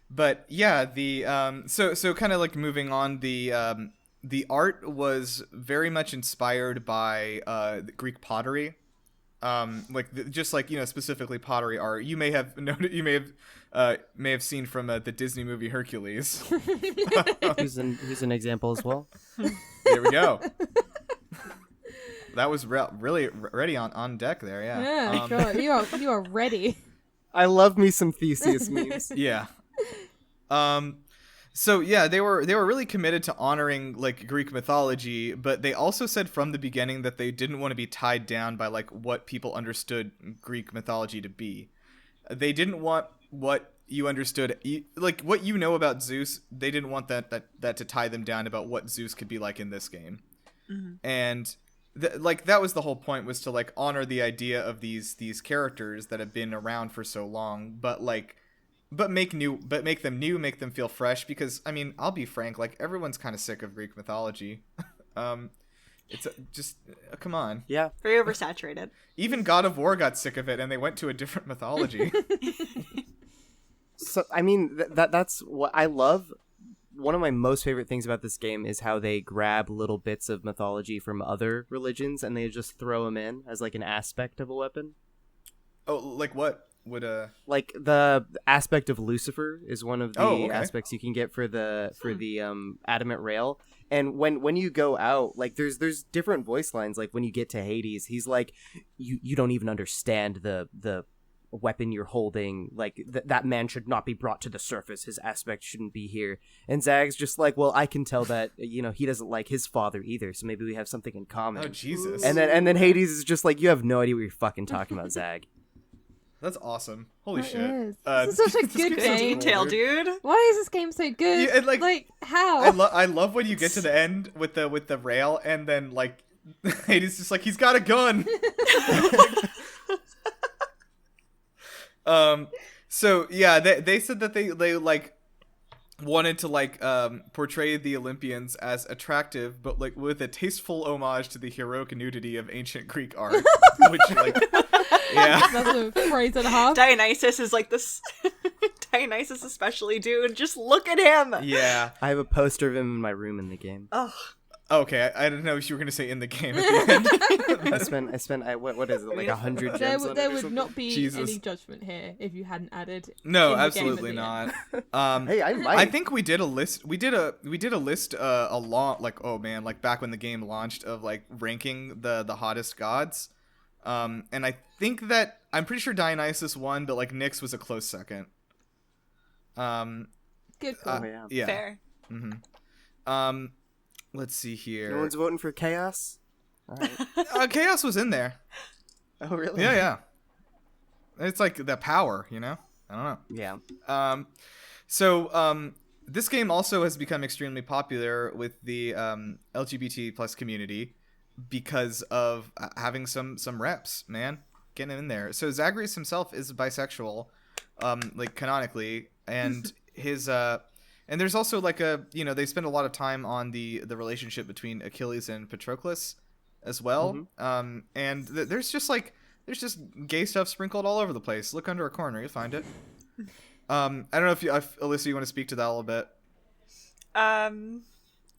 But yeah, the so kind of like moving on, the art was very much inspired by the Greek pottery. Like just like, you know, specifically pottery art. You may have noted, you may have seen from the Disney movie Hercules. Who's an example as well? There we go. That was really ready on deck there. Yeah. Yeah, God, you are ready. I love me some Theseus memes. Yeah. So yeah, they were really committed to honoring like Greek mythology, but they also said from the beginning that they didn't want to be tied down by like what people understood Greek mythology to be. They didn't want what you understood, like what you know about Zeus. They didn't want that to tie them down about what Zeus could be like in this game. Mm-hmm. And like that was the whole point, was to like honor the idea of these characters that have been around for so long, but make them new, make them feel fresh, because I mean, I'll be frank, like everyone's kind of sick of Greek mythology. It's just come on. Yeah. Very oversaturated. Even God of War got sick of it and they went to a different mythology. So I mean that's what I love. One of my most favorite things about this game is how they grab little bits of mythology from other religions and they just throw them in as like an aspect of a weapon. Oh, like what? Would like the aspect of Lucifer is one of the aspects you can get for the adamant rail. And when you go out, like there's different voice lines. Like when you get to Hades, he's like, you don't even understand the weapon you're holding. Like that man should not be brought to the surface. His aspect shouldn't be here. And Zag's just like, well, I can tell that, you know, he doesn't like his father either. So maybe we have something in common. Oh Jesus! And then Hades is just like, you have no idea what you're fucking talking about, Zag. That's awesome. Holy That shit. is. This is such a good game. Detail, dude. Why is this game so good? Yeah, and, like how? I love when you get to the end with the rail and then like Hades just like, he's got a gun. So yeah, they said that they like wanted to like portray the Olympians as attractive, but like with a tasteful homage to the heroic nudity of ancient Greek art, which like yeah, That's a phrase and a half. Dionysus is like this. Dionysus especially, dude. Just look at him. yeah. I have a poster of him in my room in the game. Oh, Okay, I didn't know if you were gonna say in the game at the end. I spent what is it, like 100 There gems would, on there it or would something? not be Jesus. any judgment here if you hadn't added. No, in the absolutely game at not. Hey, I might. I think we did a list. We did a list a lot, like, oh man, like back when the game launched, of like ranking the hottest gods. And I think that I'm pretty sure Dionysus won, but like Nyx was a close second. Good call. yeah. Yeah. fair. Mm-hmm. Let's see here. No one's voting for Chaos? All right. Chaos was in there. Oh, really? Yeah. It's like the power, I don't know. Yeah. So this game also has become extremely popular with the LGBT plus community because of having some reps, man, getting in there. So Zagreus himself is bisexual, like canonically, and his and there's also like they spend a lot of time on the relationship between Achilles and Patroclus as well. Mm-hmm. And there's just gay stuff sprinkled all over the place. Look under a corner, you'll find it. I don't know if Alyssa, you want to speak to that a little bit.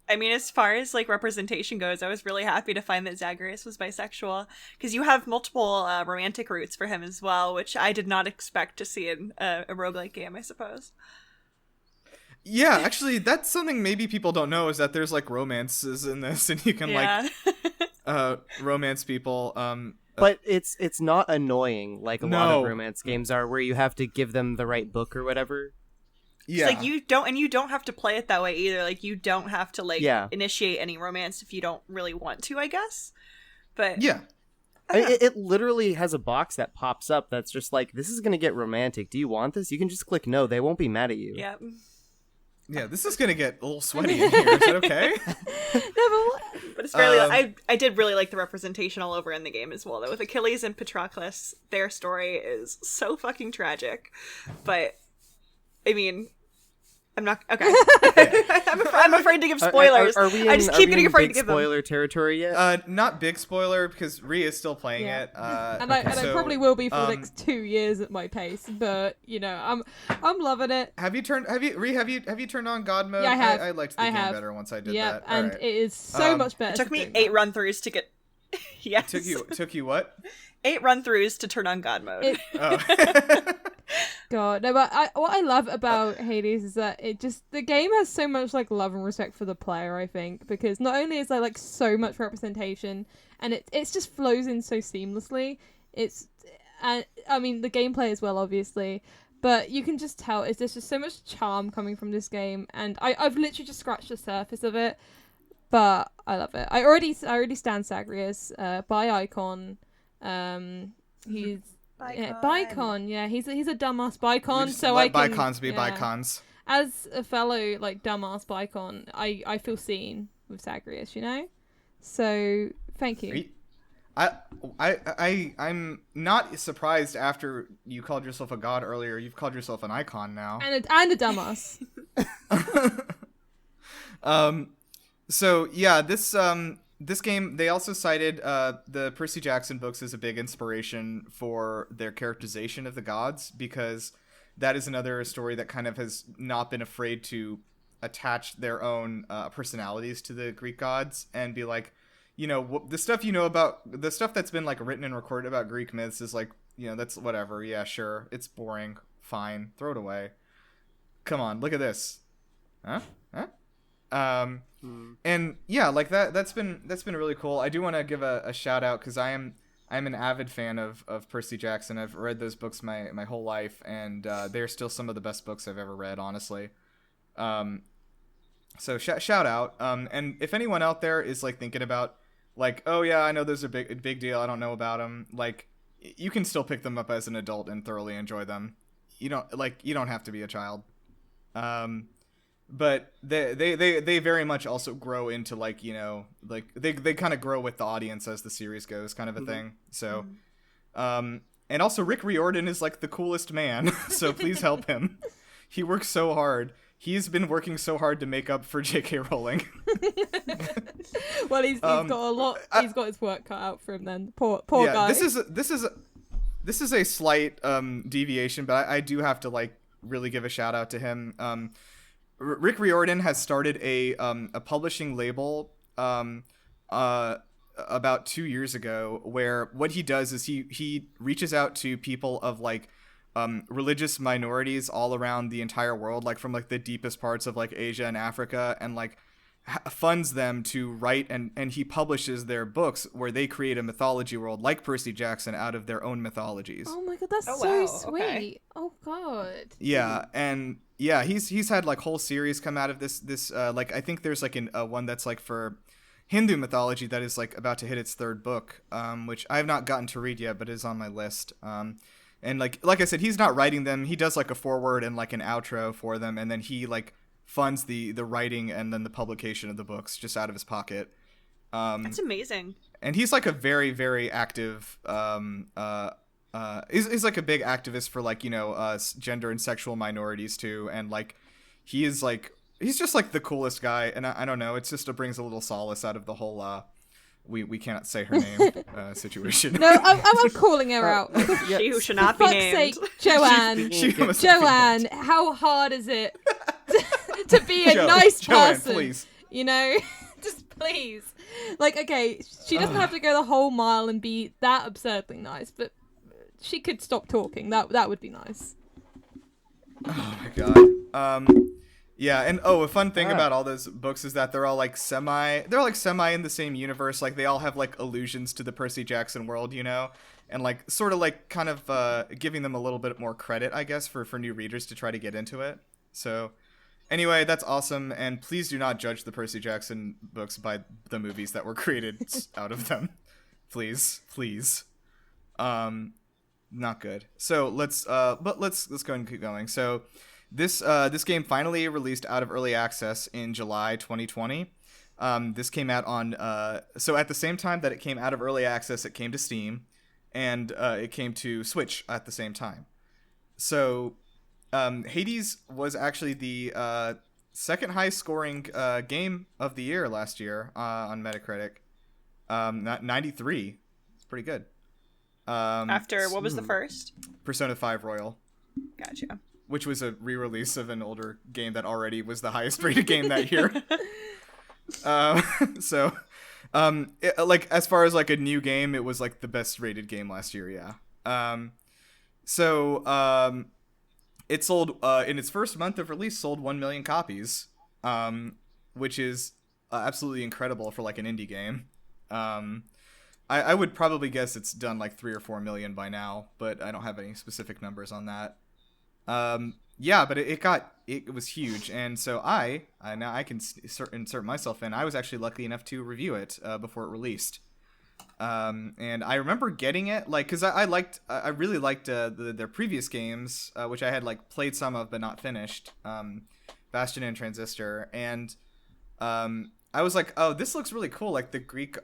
I mean, as far as like representation goes, I was really happy to find that Zagreus was bisexual, because you have multiple romantic roots for him as well, which I did not expect to see in a roguelike game, I suppose. Yeah, actually, that's something maybe people don't know, is that there's like romances in this, and you can romance people. But it's not annoying like a lot of No. romance games are, where you have to give them the right book or whatever. Yeah, It's like you don't have to play it that way either. Like you don't have to initiate any romance if you don't really want to, I guess. But yeah. It literally has a box that pops up that's just like, this is gonna get romantic. Do you want this? You can just click no. They won't be mad at you. yeah. Yeah, this is gonna get a little sweaty in here. Is that okay? But it's fairly. I did really like the representation all over in the game as well. Though with Achilles and Patroclus, their story is so fucking tragic. But I mean, I'm not okay. I'm afraid to give spoilers. I just keep getting afraid to give them spoiler territory yet. Not big spoiler, because Rhea is still playing it. And I probably will be for the next 2 years at my pace. But I'm loving it. Have you turned on God mode? Yeah, I have. I liked the game better once I did that. And Alright. it is so much better. It took me 8 run-throughs to get. Yes. Took you what? 8 run-throughs to turn on God mode. God, no, but what I love about Hades is that the game has so much like love and respect for the player, I think, because not only is there like so much representation, and it's just flows in so seamlessly. I mean the gameplay as well, obviously, but you can just tell there's just so much charm coming from this game, and I've literally just scratched the surface of it, but I love it. I already stand Zagreus by Icon. He's Bicon, yeah, he's a dumbass Bicon, so I can Bicons be Bicons. As a fellow like dumbass Bicon, I feel seen with Zagreus, So thank you. I'm not surprised after you called yourself a god earlier. You've called yourself an icon now. And a dumbass. So yeah, this game, they also cited the Percy Jackson books as a big inspiration for their characterization of the gods, because that is another story that kind of has not been afraid to attach their own personalities to the Greek gods and be like, the stuff about the stuff that's been like written and recorded about Greek myths is like, that's whatever. Yeah, sure. It's boring. Fine. Throw it away. Come on, look at this. Huh? And yeah, like that's been really cool. I do want to give a shout out, because I'm an avid fan of Percy Jackson. I've read those books my whole life, and they're still some of the best books I've ever read, honestly. So shout out. And if anyone out there is like thinking about like, oh yeah, I know those are a big deal, I don't know about them, like you can still pick them up as an adult and thoroughly enjoy them. You don't have to be a child. But they very much also grow into like, they kind of grow with the audience as the series goes, kind of a thing. So, and also Rick Riordan is like the coolest man, so please help him. He works so hard. He's been working so hard to make up for J.K. Rowling. Well, he's got a lot. He's got his work cut out for him. Then poor guy. This is a slight deviation, but I do have to like really give a shout out to him. Rick Riordan has started a publishing label about 2 years ago, where what he does is he reaches out to people of like religious minorities all around the entire world, like from like the deepest parts of like Asia and Africa, and like funds them to write, and he publishes their books where they create a mythology world like Percy Jackson out of their own mythologies. Oh my god, that's sweet. Okay. Oh god. Yeah, and yeah, he's had like whole series come out of this like I think there's like one that's like for Hindu mythology that is like about to hit its third book, which I have not gotten to read yet, but is on my list. And like I said, he's not writing them. He does like a foreword and like an outro for them, and then he like funds the writing and then the publication of the books just out of his pocket. That's amazing. And he's like a very, very active. He's like a big activist for like, you know, gender and sexual minorities too, and like he's just like the coolest guy, and I don't know, it's just brings a little solace out of the whole we cannot say her name situation. No, I'm calling her out. She who should not be For fuck's named. sake, Joanne. Joanne, how hard is it to be a nice Joanne, person? please. You know, just please. Like, okay, she doesn't have to go the whole mile and be that absurdly nice, but she could stop talking. That would be nice. Oh my god. Yeah, and a fun thing about all those books is that they're all like semi in the same universe. Like they all have like allusions to the Percy Jackson world, you know, and like sort of like kind of giving them a little bit more credit, I guess, for new readers to try to get into it. So anyway, that's awesome, and please do not judge the Percy Jackson books by the movies that were created out of them. Please. Not good. So let's go ahead and keep going. So this game finally released out of early access in July 2020. This came out on so at the same time that it came out of early access, it came to Steam, and it came to Switch at the same time. So Hades was actually the second highest scoring game of the year last year on Metacritic. 93. It's pretty good. After, what was the first? Persona 5 Royal. Gotcha. Which was a re-release of an older game that already was the highest rated game that year. Like as far as like a new game, it was like the best rated game last year. Yeah. It sold in its first month of release, sold 1 million copies, which is absolutely incredible for like an indie game. I would probably guess it's done like 3 or 4 million by now, but I don't have any specific numbers on that. Yeah, but it was huge, and so now I can insert myself in. I was actually lucky enough to review it before it released, and I remember getting it like because I really liked their previous games, which I had like played some of but not finished, Bastion and Transistor, and I was like, oh, this looks really cool, like the Greek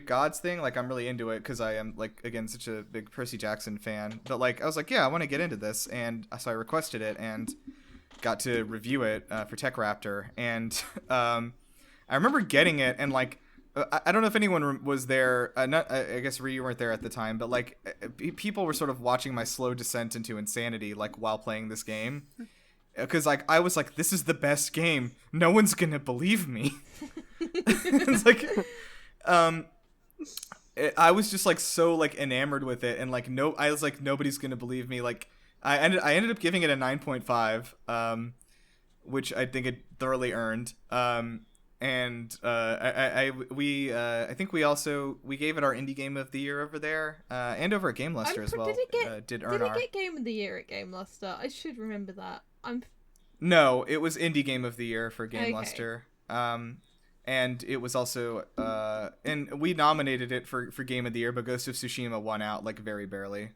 gods thing. Like I'm really into it because I am like again such a big Percy Jackson fan. But like I was like, yeah, I want to get into this, and so I requested it and got to review it for Tech Raptor. And I remember getting it, and like I don't know if anyone was there. I guess you weren't there at the time, but like people were sort of watching my slow descent into insanity, like while playing this game. Because like I was like, this is the best game. No one's gonna believe me. It's like, I was just like so like enamored with it, and like I was like, nobody's gonna believe me. Like I ended up giving it a 9.5, which I think it thoroughly earned. And I think we gave it our indie game of the year over there, and over at GameLuster as well. Did it get game of the year at GameLuster? I should remember that. No, it was indie game of the year for GameLuster. Okay. And it was also and we nominated it for game of the year, but Ghost of Tsushima won out like very barely.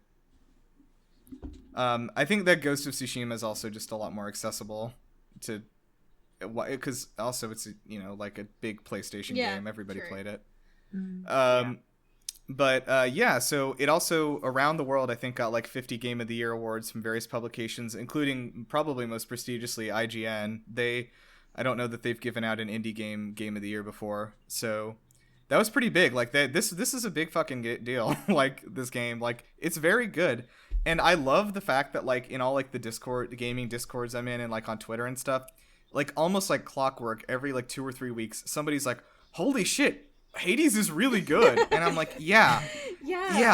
I think that Ghost of Tsushima is also just a lot more accessible to, because also it's like a big PlayStation game. Everybody played it. But yeah, so it also around the world I think got like 50 Game of the Year awards from various publications, including probably most prestigiously IGN. I don't know that they've given out an indie game of the year before, so that was pretty big. Like this is a big fucking deal. Like this game, like it's very good, and I love the fact that like in all like the gaming discords I'm in, and like on Twitter and stuff, like almost like clockwork, every like 2 or 3 weeks somebody's like, holy shit, Hades is really good. And I'm like, yeah,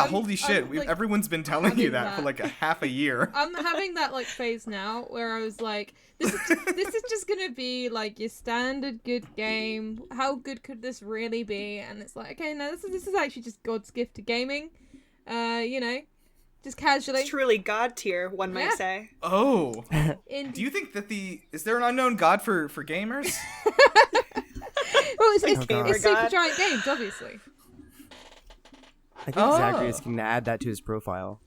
holy shit, like, everyone's been telling you that for like a half a year. I'm having that like phase now where I was like, this is just gonna be like your standard good game. How good could this really be? And it's like, okay, no, this is actually just God's gift to gaming. Just casually. It's truly God tier, one might say. Oh. Do you think that is there an unknown God for gamers? Well, it's gamer god. Supergiant Games, obviously. I think Zagreus can add that to his profile.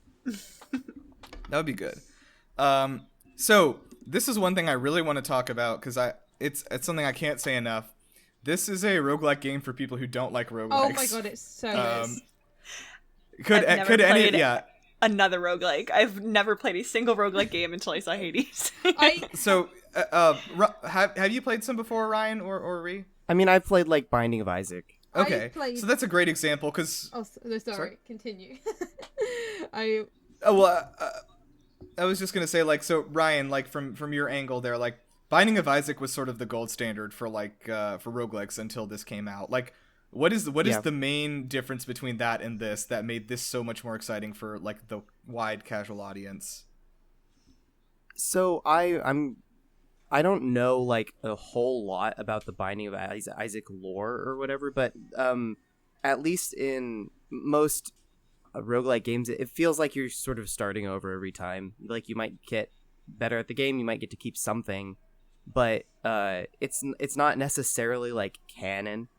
That would be good. So this is one thing I really want to talk about because it's something I can't say enough. This is a roguelike game for people who don't like roguelikes. Oh my god, it's so good. Could any another roguelike. I've never played a single roguelike game until I saw Hades. So have you played some before, Ryan or Ree? I mean, I've played like Binding of Isaac. Okay, so that's a great example because. Oh, sorry. Continue. I was just gonna say, like, so Ryan, like from your angle there, like Binding of Isaac was sort of the gold standard for for roguelikes until this came out. Like, what is the main difference between that and this that made this so much more exciting for like the wide casual audience? So I don't know like a whole lot about the Binding of Isaac lore or whatever, but at least in most roguelike games, it feels like you're sort of starting over every time. Like, you might get better at the game, you might get to keep something, but it's not necessarily like canon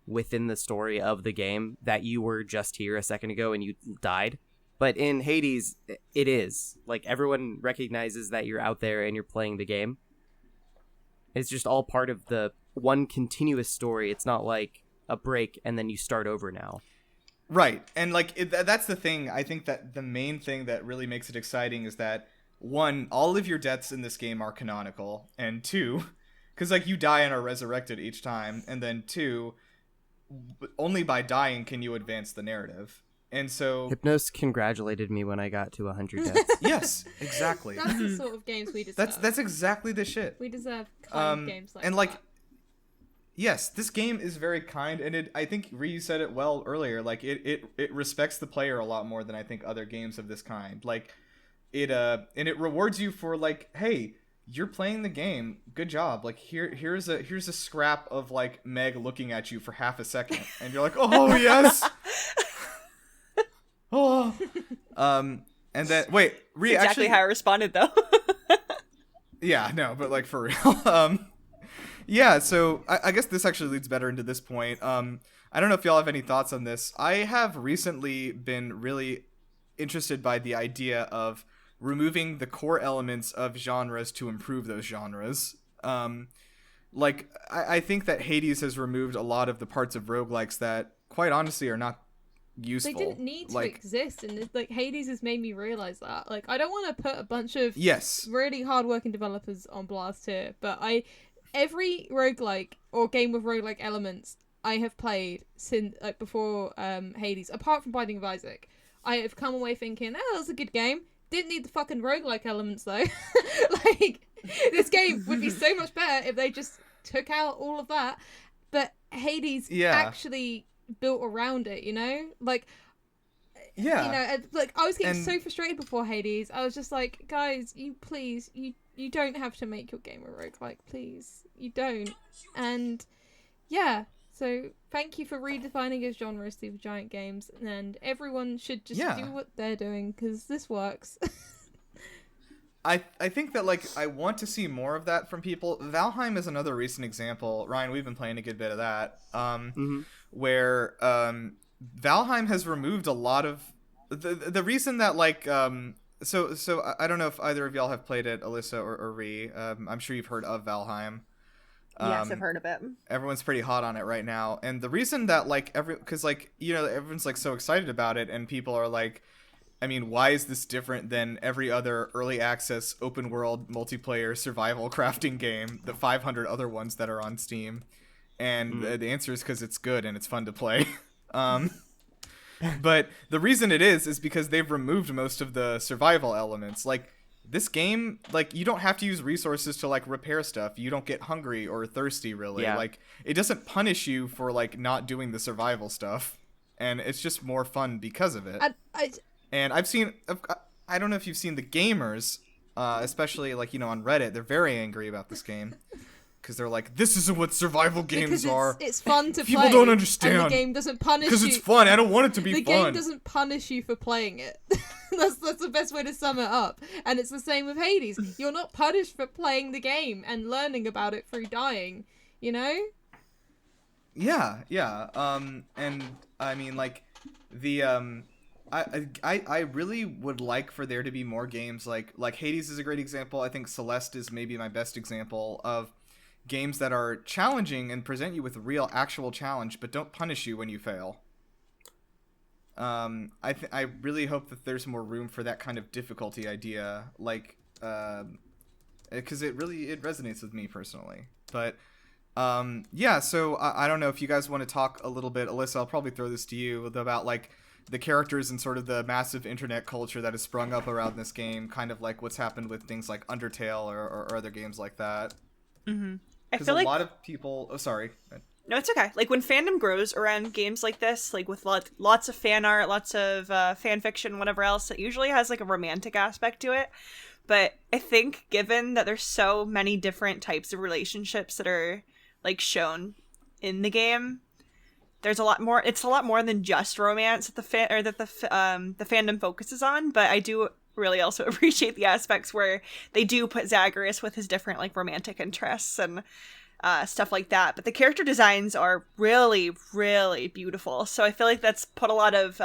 within the story of the game that you were just here a second ago and you died. But in Hades, it is. Like, everyone recognizes that you're out there and you're playing the game. It's just all part of the one continuous story. It's not like a break and then you start over now. Right. And like that's the thing. I think that the main thing that really makes it exciting is that, one, all of your deaths in this game are canonical, and two, because like you die and are resurrected each time, and then two, only by dying can you advance the narrative. And so Hypnos congratulated me when I got to 100 deaths. Yes, exactly. That's the sort of games we deserve. That's exactly the shit. We deserve kind of games like and that. like, yes, this game is very kind, and I think Ryu said it well earlier. Like, it respects the player a lot more than I think other games of this kind. Like, and it rewards you for like, hey, you're playing the game, good job. Like, here's a scrap of like Meg looking at you for half a second, and you're like, oh yes. Oh. And then wait, Rhea, exactly how I responded though. Yeah, no, but like for real. Yeah, so I guess this actually leads better into this point. I don't know if y'all have any thoughts on this. I have recently been really interested by the idea of removing the core elements of genres to improve those genres. Like, I think that Hades has removed a lot of the parts of roguelikes that, quite honestly, are not useful. They didn't need to exist, and like Hades has made me realize that. Like, I don't want to put a bunch of really hard-working developers on blast here, but every roguelike or game with roguelike elements I have played since like before Hades, apart from Binding of Isaac, I have come away thinking, oh, that was a good game. Didn't need the fucking roguelike elements though. Like, this game would be so much better if they just took out all of that. But Hades actually built around it, you know? Like, you know, like, I was getting so frustrated before Hades. I was just like, guys, you don't have to make your game a roguelike, please. You don't. And yeah, so thank you for redefining his genre as Supergiant Games, and everyone should just do what they're doing, because this works. I think that, like, I want to see more of that from people. Valheim is another recent example. Ryan, we've been playing a good bit of that. Where Valheim has removed a lot of the reason that, like, so I don't know if either of y'all have played it, Alyssa or Ree. I'm sure you've heard of Valheim. Yes, I've heard of it. Everyone's pretty hot on it right now, and the reason that, like, because, like, you know, everyone's like so excited about it, and people are like, I mean, why is this different than every other early access open world multiplayer survival crafting game, the 500 other ones that are on Steam? And the answer is because it's good and it's fun to play. But the reason it is because they've removed most of the survival elements. Like, this game, like, you don't have to use resources to, like, repair stuff. You don't get hungry or thirsty, really. Yeah. Like, it doesn't punish you for, like, not doing the survival stuff. And it's just more fun because of it. And I've seen, I don't know if you've seen the gamers, especially, like, you know, on Reddit, they're very angry about this game. Because they're like, this isn't what survival games are. It's fun to play. People don't understand. And the game doesn't punish you. Because it's fun. I don't want it to be fun. The game doesn't punish you for playing it. That's the best way to sum it up. And it's the same with Hades. You're not punished for playing the game and learning about it through dying, you know? Yeah. And I mean, like, the I really would like for there to be more games like Hades is a great example. I think Celeste is maybe my best example of games that are challenging and present you with a real actual challenge, but don't punish you when you fail. I really hope that there's more room for that kind of difficulty idea, like, because it resonates with me personally. But yeah, so I don't know if you guys want to talk a little bit, Alyssa. I'll probably throw this to you about like the characters and sort of the massive internet culture that has sprung up around this game, kind of like what's happened with things like Undertale or other games like that. Mm-hmm. I Because feel like lot of people. Oh, sorry. no, it's okay. Like when fandom grows around games like this, like with lots of fan art, lots of fan fiction, whatever else, it usually has like a romantic aspect to it. But I think given that there's so many different types of relationships that are like shown in the game, there's a lot more. It's a lot more than just romance that the fandom focuses on. But I do really also appreciate the aspects where they do put Zagreus with his different like romantic interests and stuff like that. But the character designs are really, really beautiful. So I feel like that's put a lot of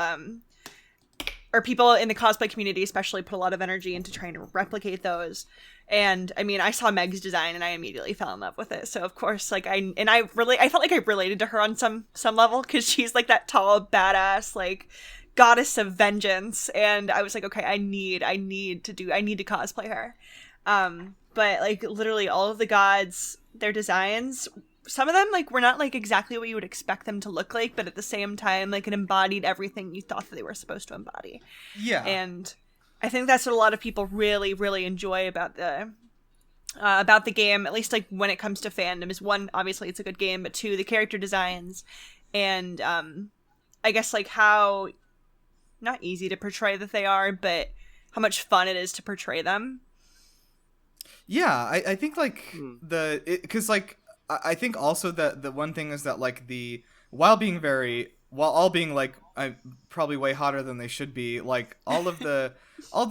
or people in the cosplay community especially put a lot of energy into trying to replicate those. And I mean, I saw Meg's design and I immediately fell in love with it. So of course, like I felt like I related to her on some level because she's like that tall, badass, like goddess of vengeance. And I was like, okay, I need to cosplay her. But like literally all of the gods, their designs, some of them like were not like exactly what you would expect them to look like, but at the same time, like it embodied everything you thought that they were supposed to embody. Yeah. And I think that's what a lot of people really, really enjoy about the game, at least like when it comes to fandom, is one, obviously it's a good game, but two, the character designs and I guess like how not easy to portray that they are, but how much fun it is to portray them. Yeah, I think like because like I think also that the one thing is that like while all being like probably way hotter than they should be, like all the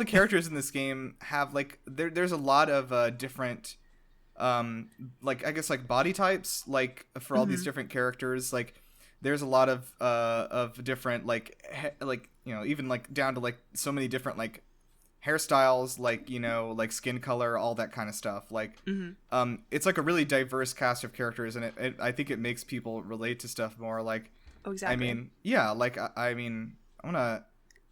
characters in this game have like there's a lot of different like I guess like body types, like for all these different characters. Like there's a lot of different like you know, even like down to like so many different like hairstyles, like, you know, like skin color, all that kind of stuff. Like it's like a really diverse cast of characters, and I think it makes people relate to stuff more. Like, oh, exactly. I mean, yeah, like I mean, I wanna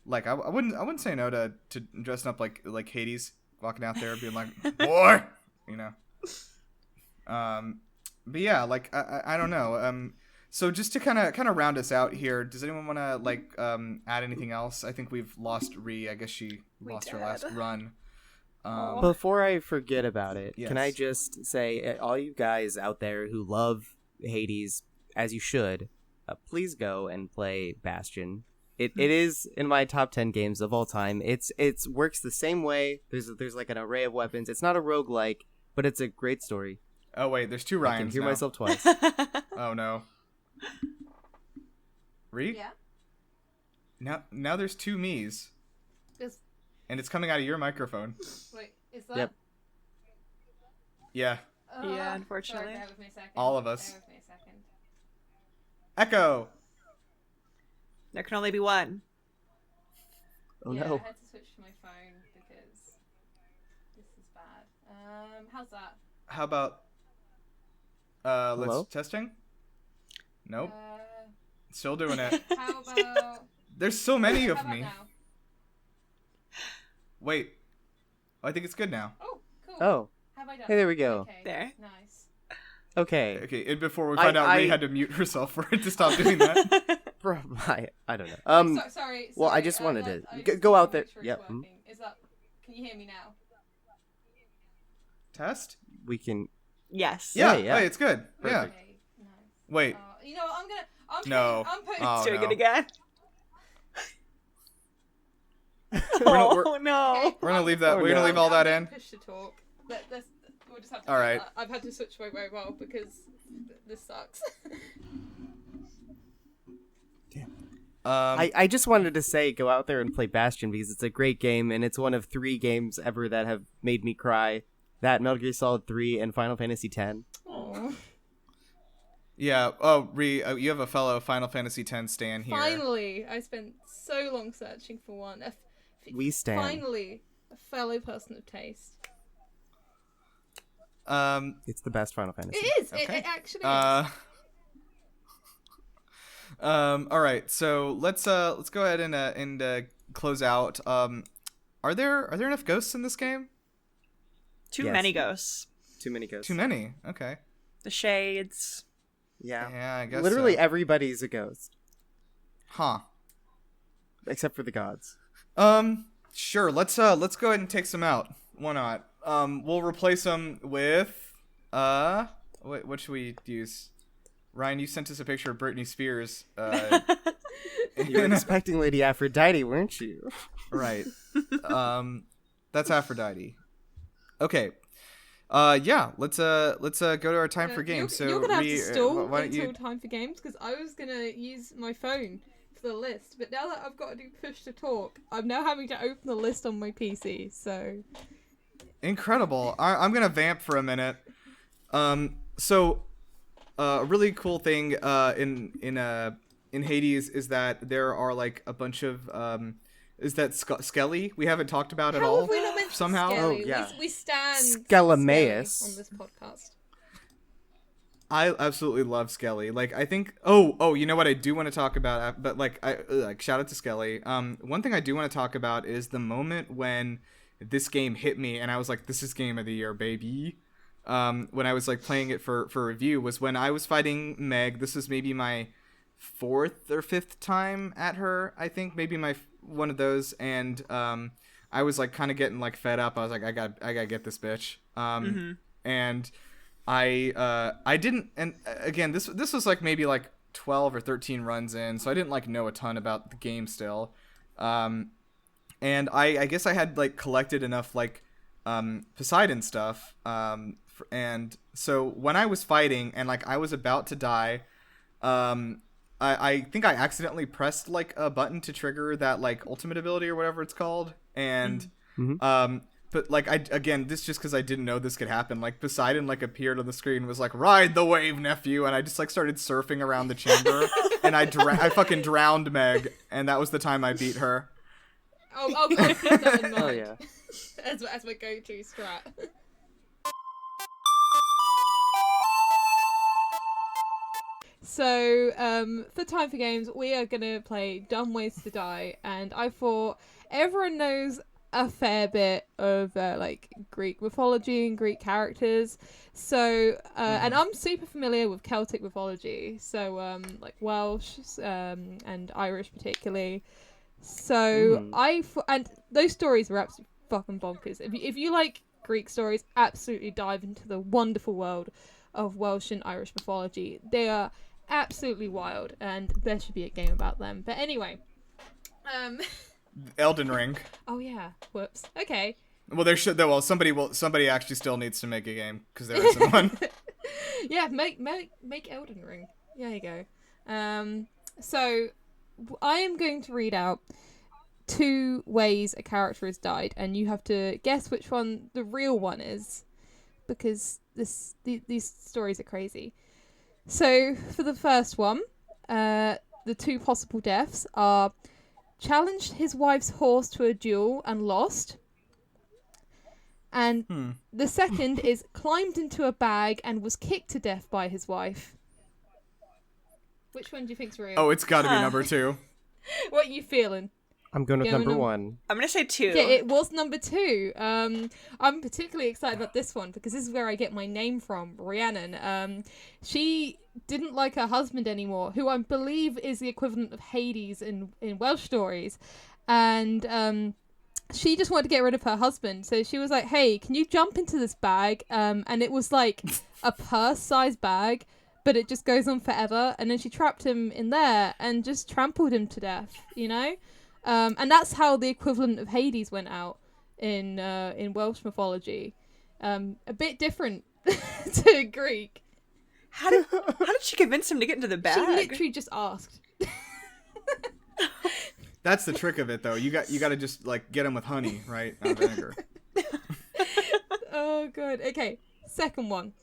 like I wouldn't say no to dressing up like Hades, walking out there being like, boy, you know. But yeah, like I don't know. So just to kind of round us out here, does anyone want to like add anything else? I think we've lost Ree. I guess she lost her last run. Before I forget about it, yes. Can I just say, all you guys out there who love Hades, as you should, please go and play Bastion. It is in my top 10 games of all time. It's works the same way. There's like an array of weapons. It's not a roguelike, but it's a great story. Oh wait, there's two Ryans. I can hear now. myself twice. Oh no. Ree? Yeah. Now there's two me's. And it's coming out of your microphone. Wait, is that? Yep. Yeah. Yeah, unfortunately. Sorry, bear with me a second. All of us. Bear with me a second. Echo. There can only be one. Oh yeah, no. I had to switch to my phone because this is bad. How's that? How about Hello? let's testing? Nope. Uh, Still doing it. how about? There's so many How of about me. now? Wait. I think it's good now. Oh, cool. Oh. Have I done? Hey, there we go. Okay, There. Nice. Okay. Okay, and before we find out Ree had to mute herself for it to stop doing that. I don't know. Sorry. Well, I just wanted I to just go wanna out there. make sure it's Yep. working. Is that? Can you hear me now? Test? We can. Yes. Yeah, yeah. Hey, it's good. Yeah. Okay, nice. Wait. You know what? I'm No. putting Oh, Doing no. it again. We're No. We're gonna leave that. Oh, we're gonna no. leave all that in. Push to talk. We'll just have to. All right. I've had to switch my mobile because this sucks. I just wanted to say, go out there and play Bastion because it's a great game, and it's one of 3 games ever that have made me cry. That, Metal Gear Solid 3, and Final Fantasy X. Aww. Yeah. Oh, you have a fellow Final Fantasy X stan here. Finally, I spent so long searching for one. We stan. Finally, a fellow person of taste. It's the best Final Fantasy. It is. Okay. It actually is. All right. So let's go ahead and close out. Are there enough ghosts in this game? Too Yes. many ghosts. Too many ghosts. Too many. Okay. The shades. Yeah. Yeah, I guess. Literally so. everybody's a ghost. Huh. Except for the gods. Sure. Let's go ahead and take some out. Why not? We'll replace them with what should we use? Ryan, you sent us a picture of Britney Spears. You were expecting Lady Aphrodite, weren't you? Right. That's Aphrodite. Okay. Yeah. Let's go to our time for games. You're gonna have to stall why don't until you? time for games because I was gonna use my phone for the list, but now that I've got to do push to talk, I'm now having to open the list on my PC. So Incredible. I'm gonna vamp for a minute. So a really cool thing in Hades is that there are like a bunch of is that Skelly we haven't talked about at how all have we not mentioned somehow. Skelly? Oh, yeah. We stand Skellimaeus. Skelly on this podcast. I absolutely love Skelly. Like I think you know what I do want to talk about, but like shout out to Skelly. One thing I do want to talk about is the moment when this game hit me and I was like, this is game of the year, baby. When I was like playing it for review was when I was fighting Meg. This was maybe my 4th or 5th time at her, I think, maybe my one of those, and I was like kind of getting like fed up. I was like, I gotta get this bitch. And I didn't, and again, this was like maybe like 12 or 13 runs in, so I didn't like know a ton about the game still. And I guess I had like collected enough like Poseidon stuff, and so when I was fighting and like I was about to die, I think I accidentally pressed like a button to trigger that like ultimate ability or whatever it's called, and but like this just because I didn't know this could happen, like Poseidon like appeared on the screen and was like, ride the wave, nephew, and I just like started surfing around the chamber and I fucking drowned Meg, and that was the time I beat her. I'll keep that in mind. Oh yeah. As my go-to strat. So, for Time for Games, we are going to play Dumb Ways to Die, and I thought everyone knows a fair bit of, like, Greek mythology and Greek characters, so, and I'm super familiar with Celtic mythology, so, like, Welsh, and Irish particularly, so and those stories are absolutely fucking bonkers. If you like Greek stories, absolutely dive into the wonderful world of Welsh and Irish mythology. They are absolutely wild, and there should be a game about them. But anyway, Elden Ring. oh yeah, whoops. Okay. Well, there should though. Well, somebody actually still needs to make a game because there isn't one. Yeah, make Elden Ring. There you go. So I am going to read out 2 ways a character has died, and you have to guess which one the real one is, because these stories are crazy. So for the first one, the 2 possible deaths are challenged his wife's horse to a duel and lost, and the second is climbed into a bag and was kicked to death by his wife. Which one do you think's real? Oh, it's got to be number 2. What are you feeling? I'm going with Yeah, number no. 1. I'm gonna say 2. Yeah, it was number 2. I'm particularly excited about this one because this is where I get my name from, Rhiannon. She didn't like her husband anymore, who I believe is the equivalent of Hades in Welsh stories, and she just wanted to get rid of her husband. So she was like, "Hey, can you jump into this bag?" And it was like a purse-sized bag, but it just goes on forever. And then she trapped him in there and just trampled him to death. You know. And that's how the equivalent of Hades went out in Welsh mythology. A bit different to Greek. How did she convince him to get into the bag? She literally just asked. That's the trick of it, though. You got to just like get them with honey, right? Not vinegar. Oh god. Okay. Second one.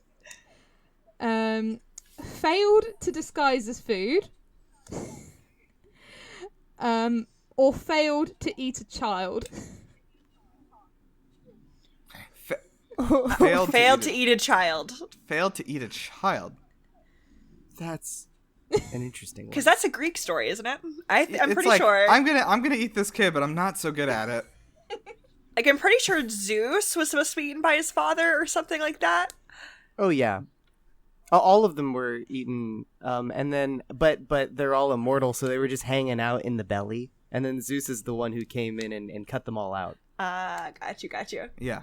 failed to disguise as food, or failed to eat a child. Failed to eat a child. Failed to eat a child. That's an interesting one. Because that's a Greek story, isn't it? I'm It's pretty like, sure. I'm gonna eat this kid, but I'm not so good at it. Like, I'm pretty sure Zeus was supposed to be eaten by his father or something like that. Oh yeah, all of them were eaten, and then but they're all immortal, so they were just hanging out in the belly. And then Zeus is the one who came in and cut them all out. Got you. Yeah.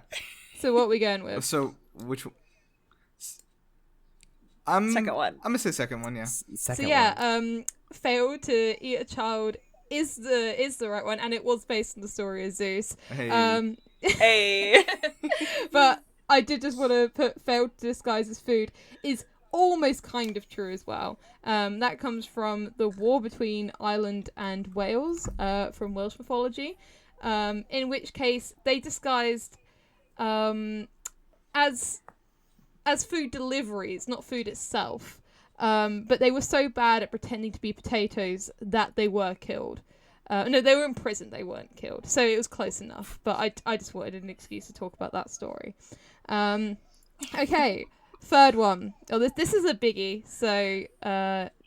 So what are we going with? So which? Second one. I'm gonna say second one. Yeah. Second So yeah, one. failed to eat a child is the right one, and it was based on the story of Zeus. Hey. Hey. But I did just want to put failed to disguise as food is almost kind of true as well. That comes from the war between Ireland and Wales, from Welsh mythology, in which case they disguised as food deliveries, not food itself. But they were so bad at pretending to be potatoes that they were killed. No, they were imprisoned, they weren't killed. So it was close enough. But I just wanted an excuse to talk about that story. Okay, third one. Oh, this is a biggie, so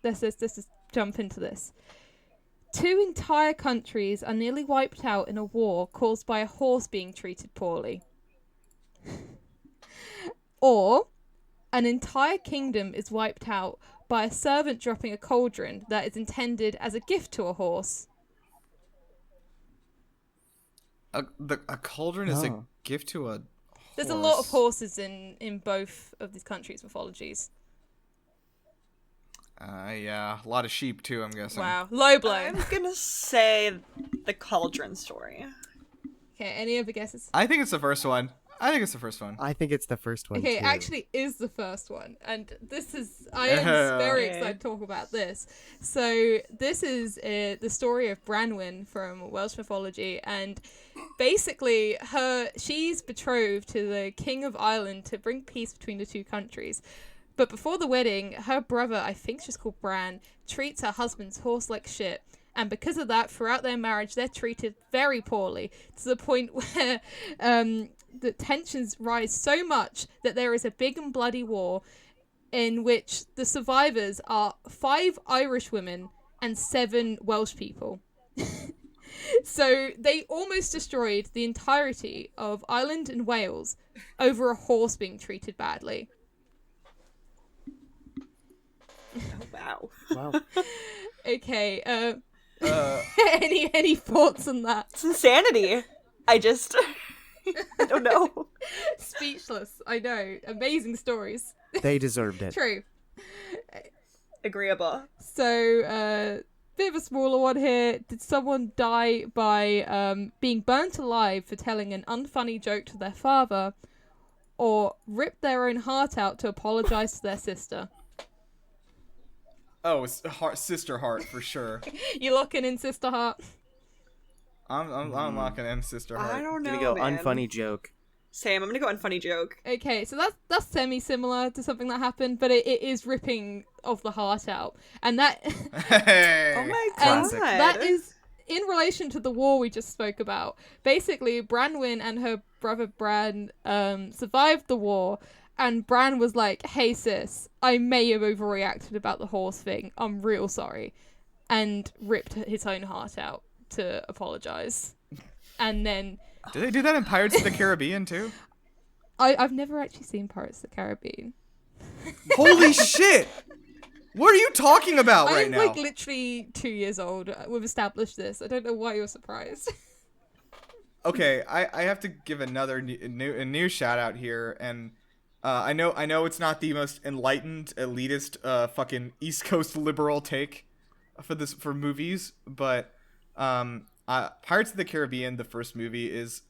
let's just jump into this. 2 entire countries are nearly wiped out in a war caused by a horse being treated poorly. Or an entire kingdom is wiped out by a servant dropping a cauldron that is intended as a gift to a horse. A cauldron is a gift to a horse. There's a lot of horses in both of these countries' mythologies. Yeah, a lot of sheep too, I'm guessing. Wow, low blow. I'm gonna say the cauldron story. Okay, any other guesses? I think it's the first one. I think it's the first one. Okay, too. it actually is the first one, and I am very excited to talk about this. So this is the story of Branwen from Welsh mythology, and basically she's betrothed to the King of Ireland to bring peace between the two countries. But before the wedding, her brother, I think she's called Bran, treats her husband's horse like shit. And because of that, throughout their marriage, they're treated very poorly, to the point where the tensions rise so much that there is a big and bloody war in which the survivors are 5 Irish women and 7 Welsh people. So they almost destroyed the entirety of Ireland and Wales over a horse being treated badly. Oh, Wow. Okay, any thoughts on that? it's insanity. I don't know. Speechless, I know. Amazing stories. They deserved it. True. Agreeable. So, bit of a smaller one here. Did someone die by being burnt alive for telling an unfunny joke to their father, or rip their own heart out to apologize to their sister? Oh, it's Sister Heart for sure. You locking in Sister Heart? I'm locking in Sister Heart. I don't know. Gonna go man. unfunny joke. Same. I'm gonna go unfunny joke. Okay, so that's semi-similar to something that happened, but it is ripping of the heart out. And that... Hey. Oh my And god. that is in relation to the war we just spoke about. Basically, Branwen and her brother Bran survived the war, and Bran was like, hey sis, I may have overreacted about the horse thing. I'm real sorry. And ripped his own heart out to apologize. And then... Do they do that in Pirates of the Caribbean too? I've never actually seen Pirates of the Caribbean. Holy shit! What are you talking about right I'm now? like literally 2 years old. We've established this. I don't know why you're surprised. Okay, I have to give another new shout out here, and I know it's not the most enlightened, elitist, fucking East Coast liberal take for movies, but Pirates of the Caribbean, the first movie, is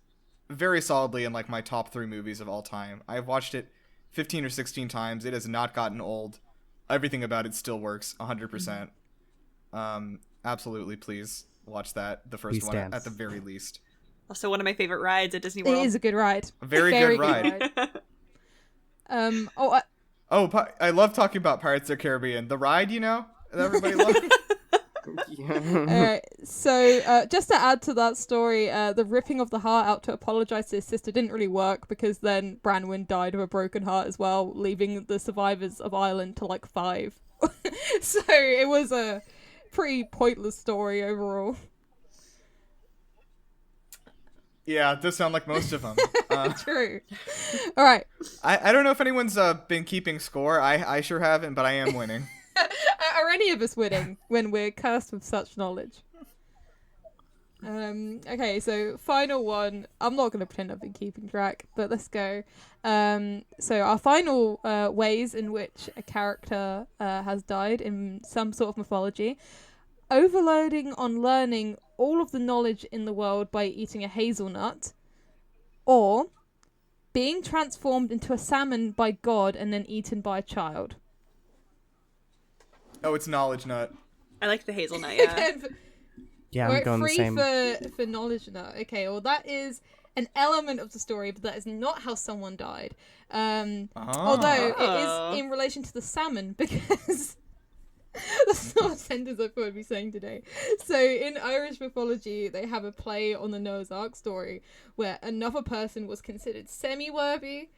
very solidly in like my top 3 movies of all time. I've watched it 15 or 16 times. It has not gotten old. Everything about it still works 100%. Absolutely, please watch that. The first one at the very least. Also, one of my favorite rides at Disney World. It is a good ride. A very good ride. Oh, I love talking about Pirates of the Caribbean. The ride, that everybody loves. So just to add to that story, the ripping of the heart out to apologize to his sister didn't really work, because then Branwen died of a broken heart as well, leaving the survivors of Ireland to 5. So it was a pretty pointless story overall. Yeah, it does sound like most of them. True. All right. I don't know if anyone's been keeping score. I sure haven't, but I am winning. Are any of us winning when we're cursed with such knowledge? Okay, so final one. I'm not going to pretend I've been keeping track, but let's go. So our final ways in which a character has died in some sort of mythology: overloading on learning all of the knowledge in the world by eating a hazelnut, or being transformed into a salmon by God and then eaten by a child. Oh, it's knowledge nut. I like the hazelnut, yeah. Yeah, I'm going the same. For knowledge nut. Okay, well that is an element of the story, but that is not how someone died. Although it is in relation to the salmon, because that's not a sentence I thought I'd be saying today. So in Irish mythology, they have a play on the Noah's Ark story where another person was considered semi-worthy,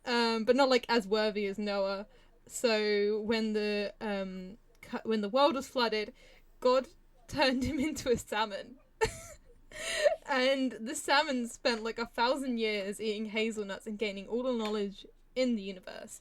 but not as worthy as Noah. So when the world was flooded, God turned him into a salmon. And the salmon spent 1,000 years eating hazelnuts and gaining all the knowledge in the universe.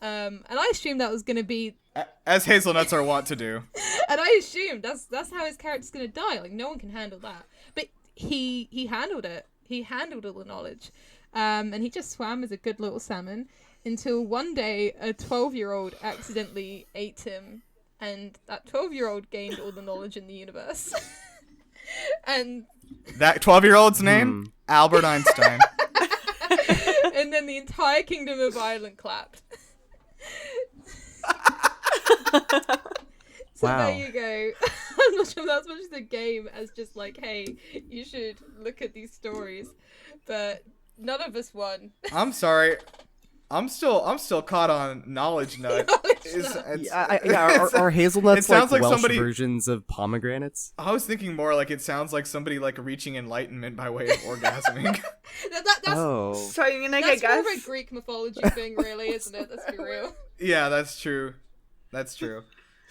And I assumed that was going to be... As hazelnuts are wont to do. And I assumed that's how his character's going to die. No one can handle that. But he handled it. He handled all the knowledge. And he just swam as a good little salmon until one day a 12-year-old accidentally ate him. And that 12-year-old gained all the knowledge in the universe. And that 12-year-old's name? Albert Einstein. And then the entire kingdom of Ireland clapped. So wow. There you go. I'm not sure that's much of the game as just hey, you should look at these stories. But none of us won. I'm sorry. I'm still caught on knowledge nut. Are hazelnuts it sounds like Welsh somebody... versions of pomegranates? I was thinking more it sounds like somebody reaching enlightenment by way of orgasming. That's so I mean, I that's guess more of a Greek mythology thing, really, isn't it? Let's be real. Yeah, that's true. That's true.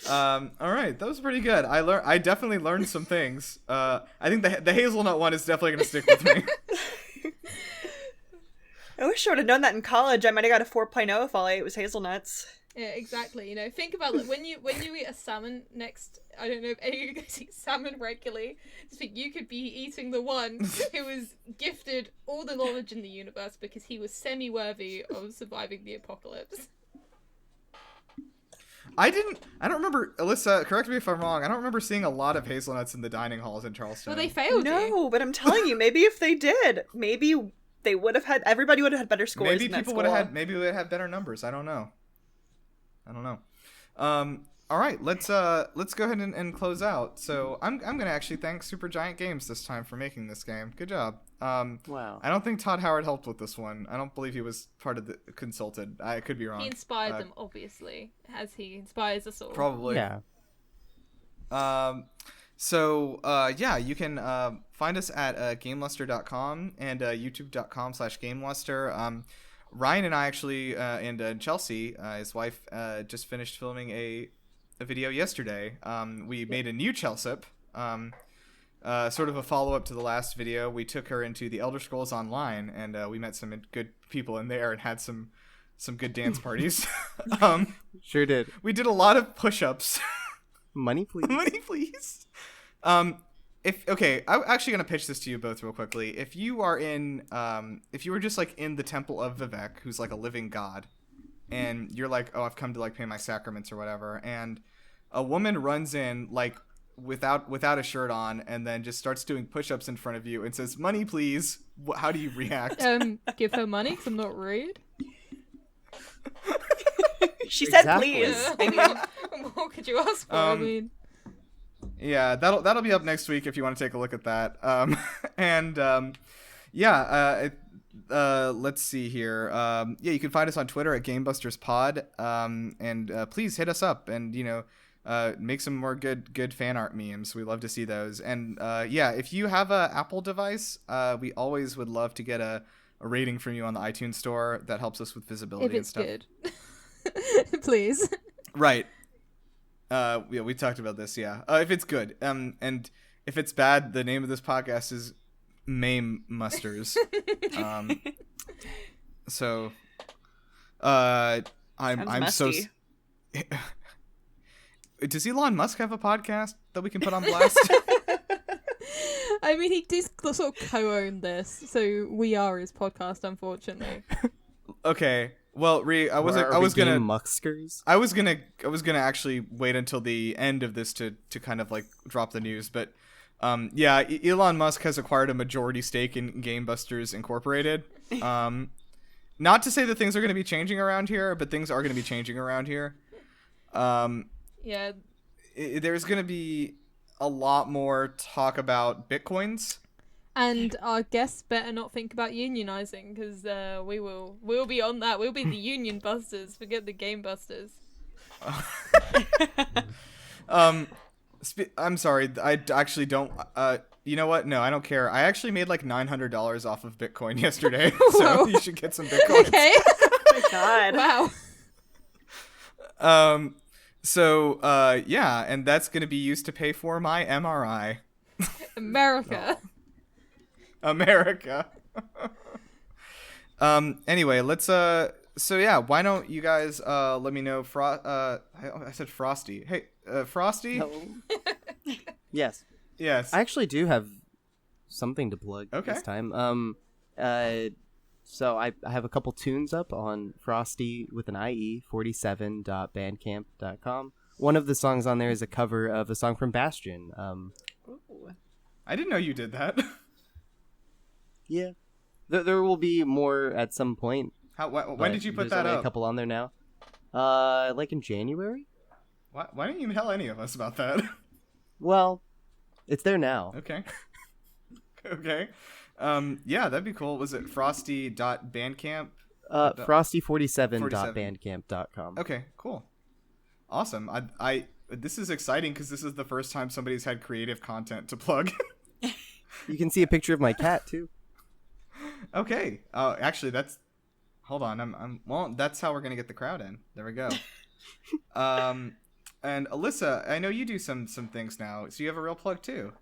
All right, that was pretty good. I definitely learned some things. I think the hazelnut one is definitely gonna stick with me. I wish I would have known that in college. I might have got a 4.0 if all I ate was hazelnuts. Yeah, exactly. Think about when you eat a salmon next. I don't know if any of you guys eat salmon regularly. Just think you could be eating the one who was gifted all the knowledge in the universe because he was semi-worthy of surviving the apocalypse. I don't remember, Alyssa, correct me if I'm wrong, I don't remember seeing a lot of hazelnuts in the dining halls in Charleston. Well, they failed you. No, but I'm telling you, maybe if they did, maybe they would have had, everybody would have had better scores. Maybe people would have had, maybe we would have better numbers. I don't know. All right, let's go ahead and close out. So I'm gonna actually thank Supergiant Games this time for making this game. Good job. Wow. I don't think Todd Howard helped with this one. I don't believe he was part of the consulted. I could be wrong. He inspired them, obviously, as he inspires us all. Probably. Yeah. Yeah, you can find us at GameLuster.com and YouTube.com/GameLuster. Ryan and I actually, and Chelsea, his wife, just finished filming a video yesterday. We made a new Chelsip, sort of a follow-up to the last video. We took her into the Elder Scrolls Online, and we met some good people in there and had some good dance parties. Sure did. We did a lot of push-ups. Money, please. Money, please. I'm actually gonna pitch this to you both real quickly. If you were just in the temple of Vivek, who's a living god, and you're oh, I've come to pay my sacraments or whatever, and a woman runs in without a shirt on, and then just starts doing push-ups in front of you and says, "Money, please." How do you react? Give her money, 'cause I'm not rude. She said, Exactly. "Please." What could you ask for? Yeah, that'll be up next week if you want to take a look at that. let's see here. Yeah, you can find us on Twitter at GameBustersPod. And please hit us up and, make some more good fan art memes. We love to see those. And yeah, if you have a Apple device, we always would love to get a rating from you on the iTunes store. That helps us with visibility and stuff. If it's good. Please. Right. Yeah, we talked about this, yeah. If it's good. And if it's bad, the name of this podcast is Musters. So I'm so Does Elon Musk have a podcast that we can put on blast? I mean, he did sort of co-own this, so we are his podcast, unfortunately. Okay. Well, I was gonna Muskers. I was gonna actually wait until the end of this to kind of like drop the news, but yeah, Elon Musk has acquired a majority stake in GameBusters Incorporated. Not to say that things are going to be changing around here, but things are going to be changing around here. Yeah. There's going to be a lot more talk about Bitcoins. And our guests better not think about unionizing, because we'll be on that. We'll be the union busters. Forget the game busters. I'm sorry. I actually don't. You know what? No, I don't care. I actually made like $900 off of Bitcoin yesterday, so you should get some Bitcoin. Okay. Oh my god! Wow. So yeah, and that's gonna be used to pay for my MRI. America. America. Anyway, let's so yeah, why don't you guys let me know I said Frosty. Hey, Frosty? Hello. Yes. Yes. I actually do have something to plug Okay. this time. So I have a couple tunes up on Frosty with an IE 47.bandcamp.com. One of the songs on there is a cover of a song from Bastion. Ooh. I didn't know you did that. Yeah. There will be more at some point. When did you put that only up? a couple on there now. Like in January? Why didn't you tell any of us about that? Well, it's there now. Okay. Okay. Yeah, that'd be cool. Was it frosty.bandcamp? Frosty47.bandcamp.com. Okay, cool. Awesome. I this is exciting because this is the first time somebody's had creative content to plug. You can see a picture of my cat too. Okay. Actually, hold on. Well, that's how we're gonna get the crowd in. There we go. And Alyssa, I know you do some things now, so you have a real plug too.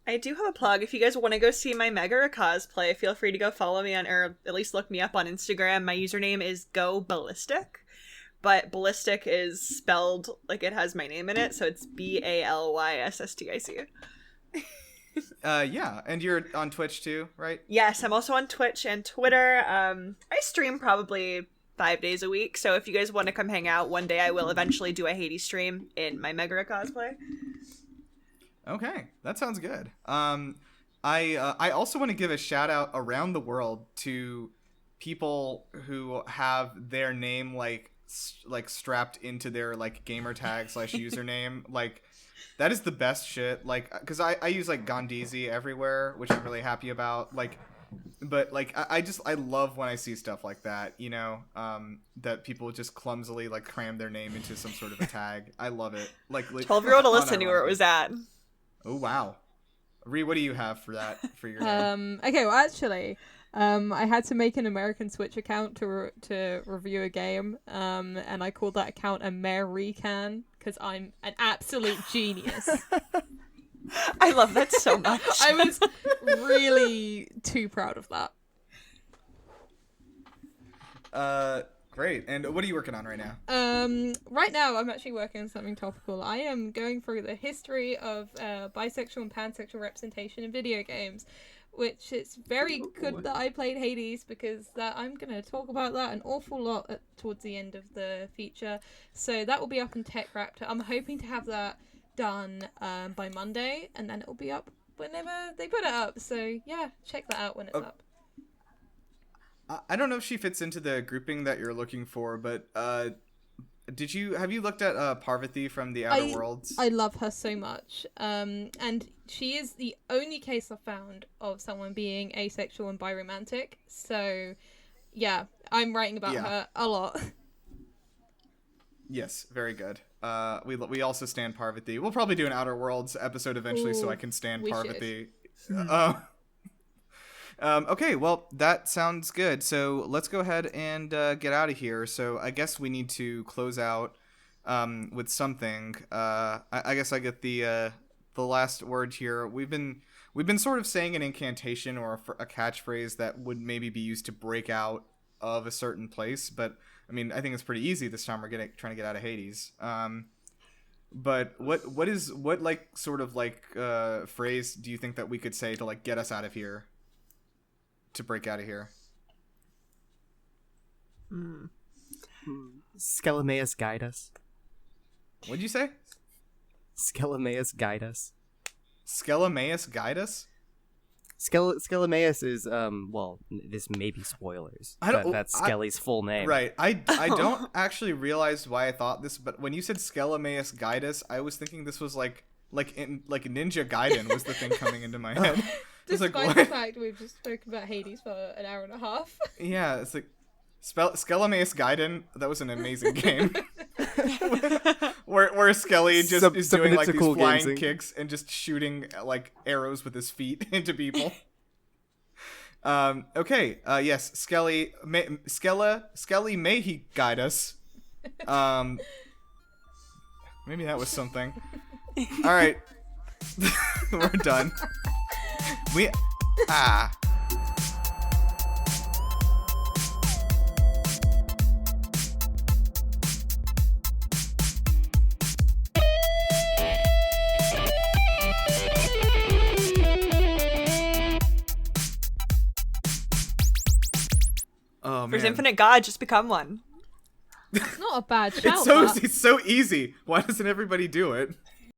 I do have a plug. If you guys want to go see my Megara cosplay, feel free to go follow me or at least look me up on Instagram. My username is GoBallistic, but ballistic is spelled like it has my name in it, so it's BALYSSTIC. Yeah, and you're on Twitch too, right? Yes, I'm also on Twitch and Twitter. I stream probably 5 days a week, so if you guys want to come hang out, one day I will eventually do a Hades stream in my Megara cosplay. Okay, that sounds good. I also want to give a shout out around the world to people who have their name like strapped into their like gamer tag / username. Like that is the best shit. Like, cause I use like Gondizi everywhere, which I'm really happy about. Like, but like I love when I see stuff like that. You know, that people just clumsily like cram their name into some sort of a tag. I love it. Like 12-year-old Alyssa knew where it was at. Oh wow, Ree, what do you have for that for your name? Okay, well actually, I had to make an American Switch account to review a game, and I called that account American because I'm an absolute genius. I love that so much. I was really too proud of that. Great. And what are you working on right now? Right now I'm actually working on something topical. I am going through the history of bisexual and pansexual representation in video games, which it's very good that I played Hades because I'm going to talk about that an awful lot towards the end of the feature. So that will be up in Tech Raptor. I'm hoping to have that done by Monday, and then it will be up whenever they put it up. So yeah, check that out when it's up. I don't know if she fits into the grouping that you're looking for, but have you looked at Parvati from the Outer Worlds? I love her so much. And she is the only case I've found of someone being asexual and biromantic. So, yeah, I'm writing about her a lot. Yes, very good. We also stand Parvati. We'll probably do an Outer Worlds episode eventually, so I can stand Parvati. Okay, well, that sounds good. So let's go ahead and get out of here. So I guess we need to close out with something. I guess I get the last word here. We've been sort of saying an incantation or a catchphrase that would maybe be used to break out of a certain place, but I mean, I think it's pretty easy this time. We're trying to get out of Hades. But what like sort of like phrase do you think that we could say to like get us out of here? To break out of here. Skelemaeus, guide us. What'd you say? Skelemaeus, guide us. Skelemaeus, guide us? Skelemaeus is well, this may be spoilers, but that's Skelly's full name. Right. I don't actually realize why I thought this, but when you said Skelemaeus, guide us, I was thinking this was like Ninja Gaiden was the thing coming into my head. Despite the fact we've just spoken about Hades for an hour and a half. Yeah, it's like Skelemaeus Gaiden. That was an amazing game. where Skelly just is doing like these cool flying kicks and just shooting like arrows with his feet into people. Okay. Yes, Skelly may he guide us. Maybe that was something. All right. We're done. Oh man. There's infinite God, just become one. It's not a bad shout. It's so easy. Why doesn't everybody do it?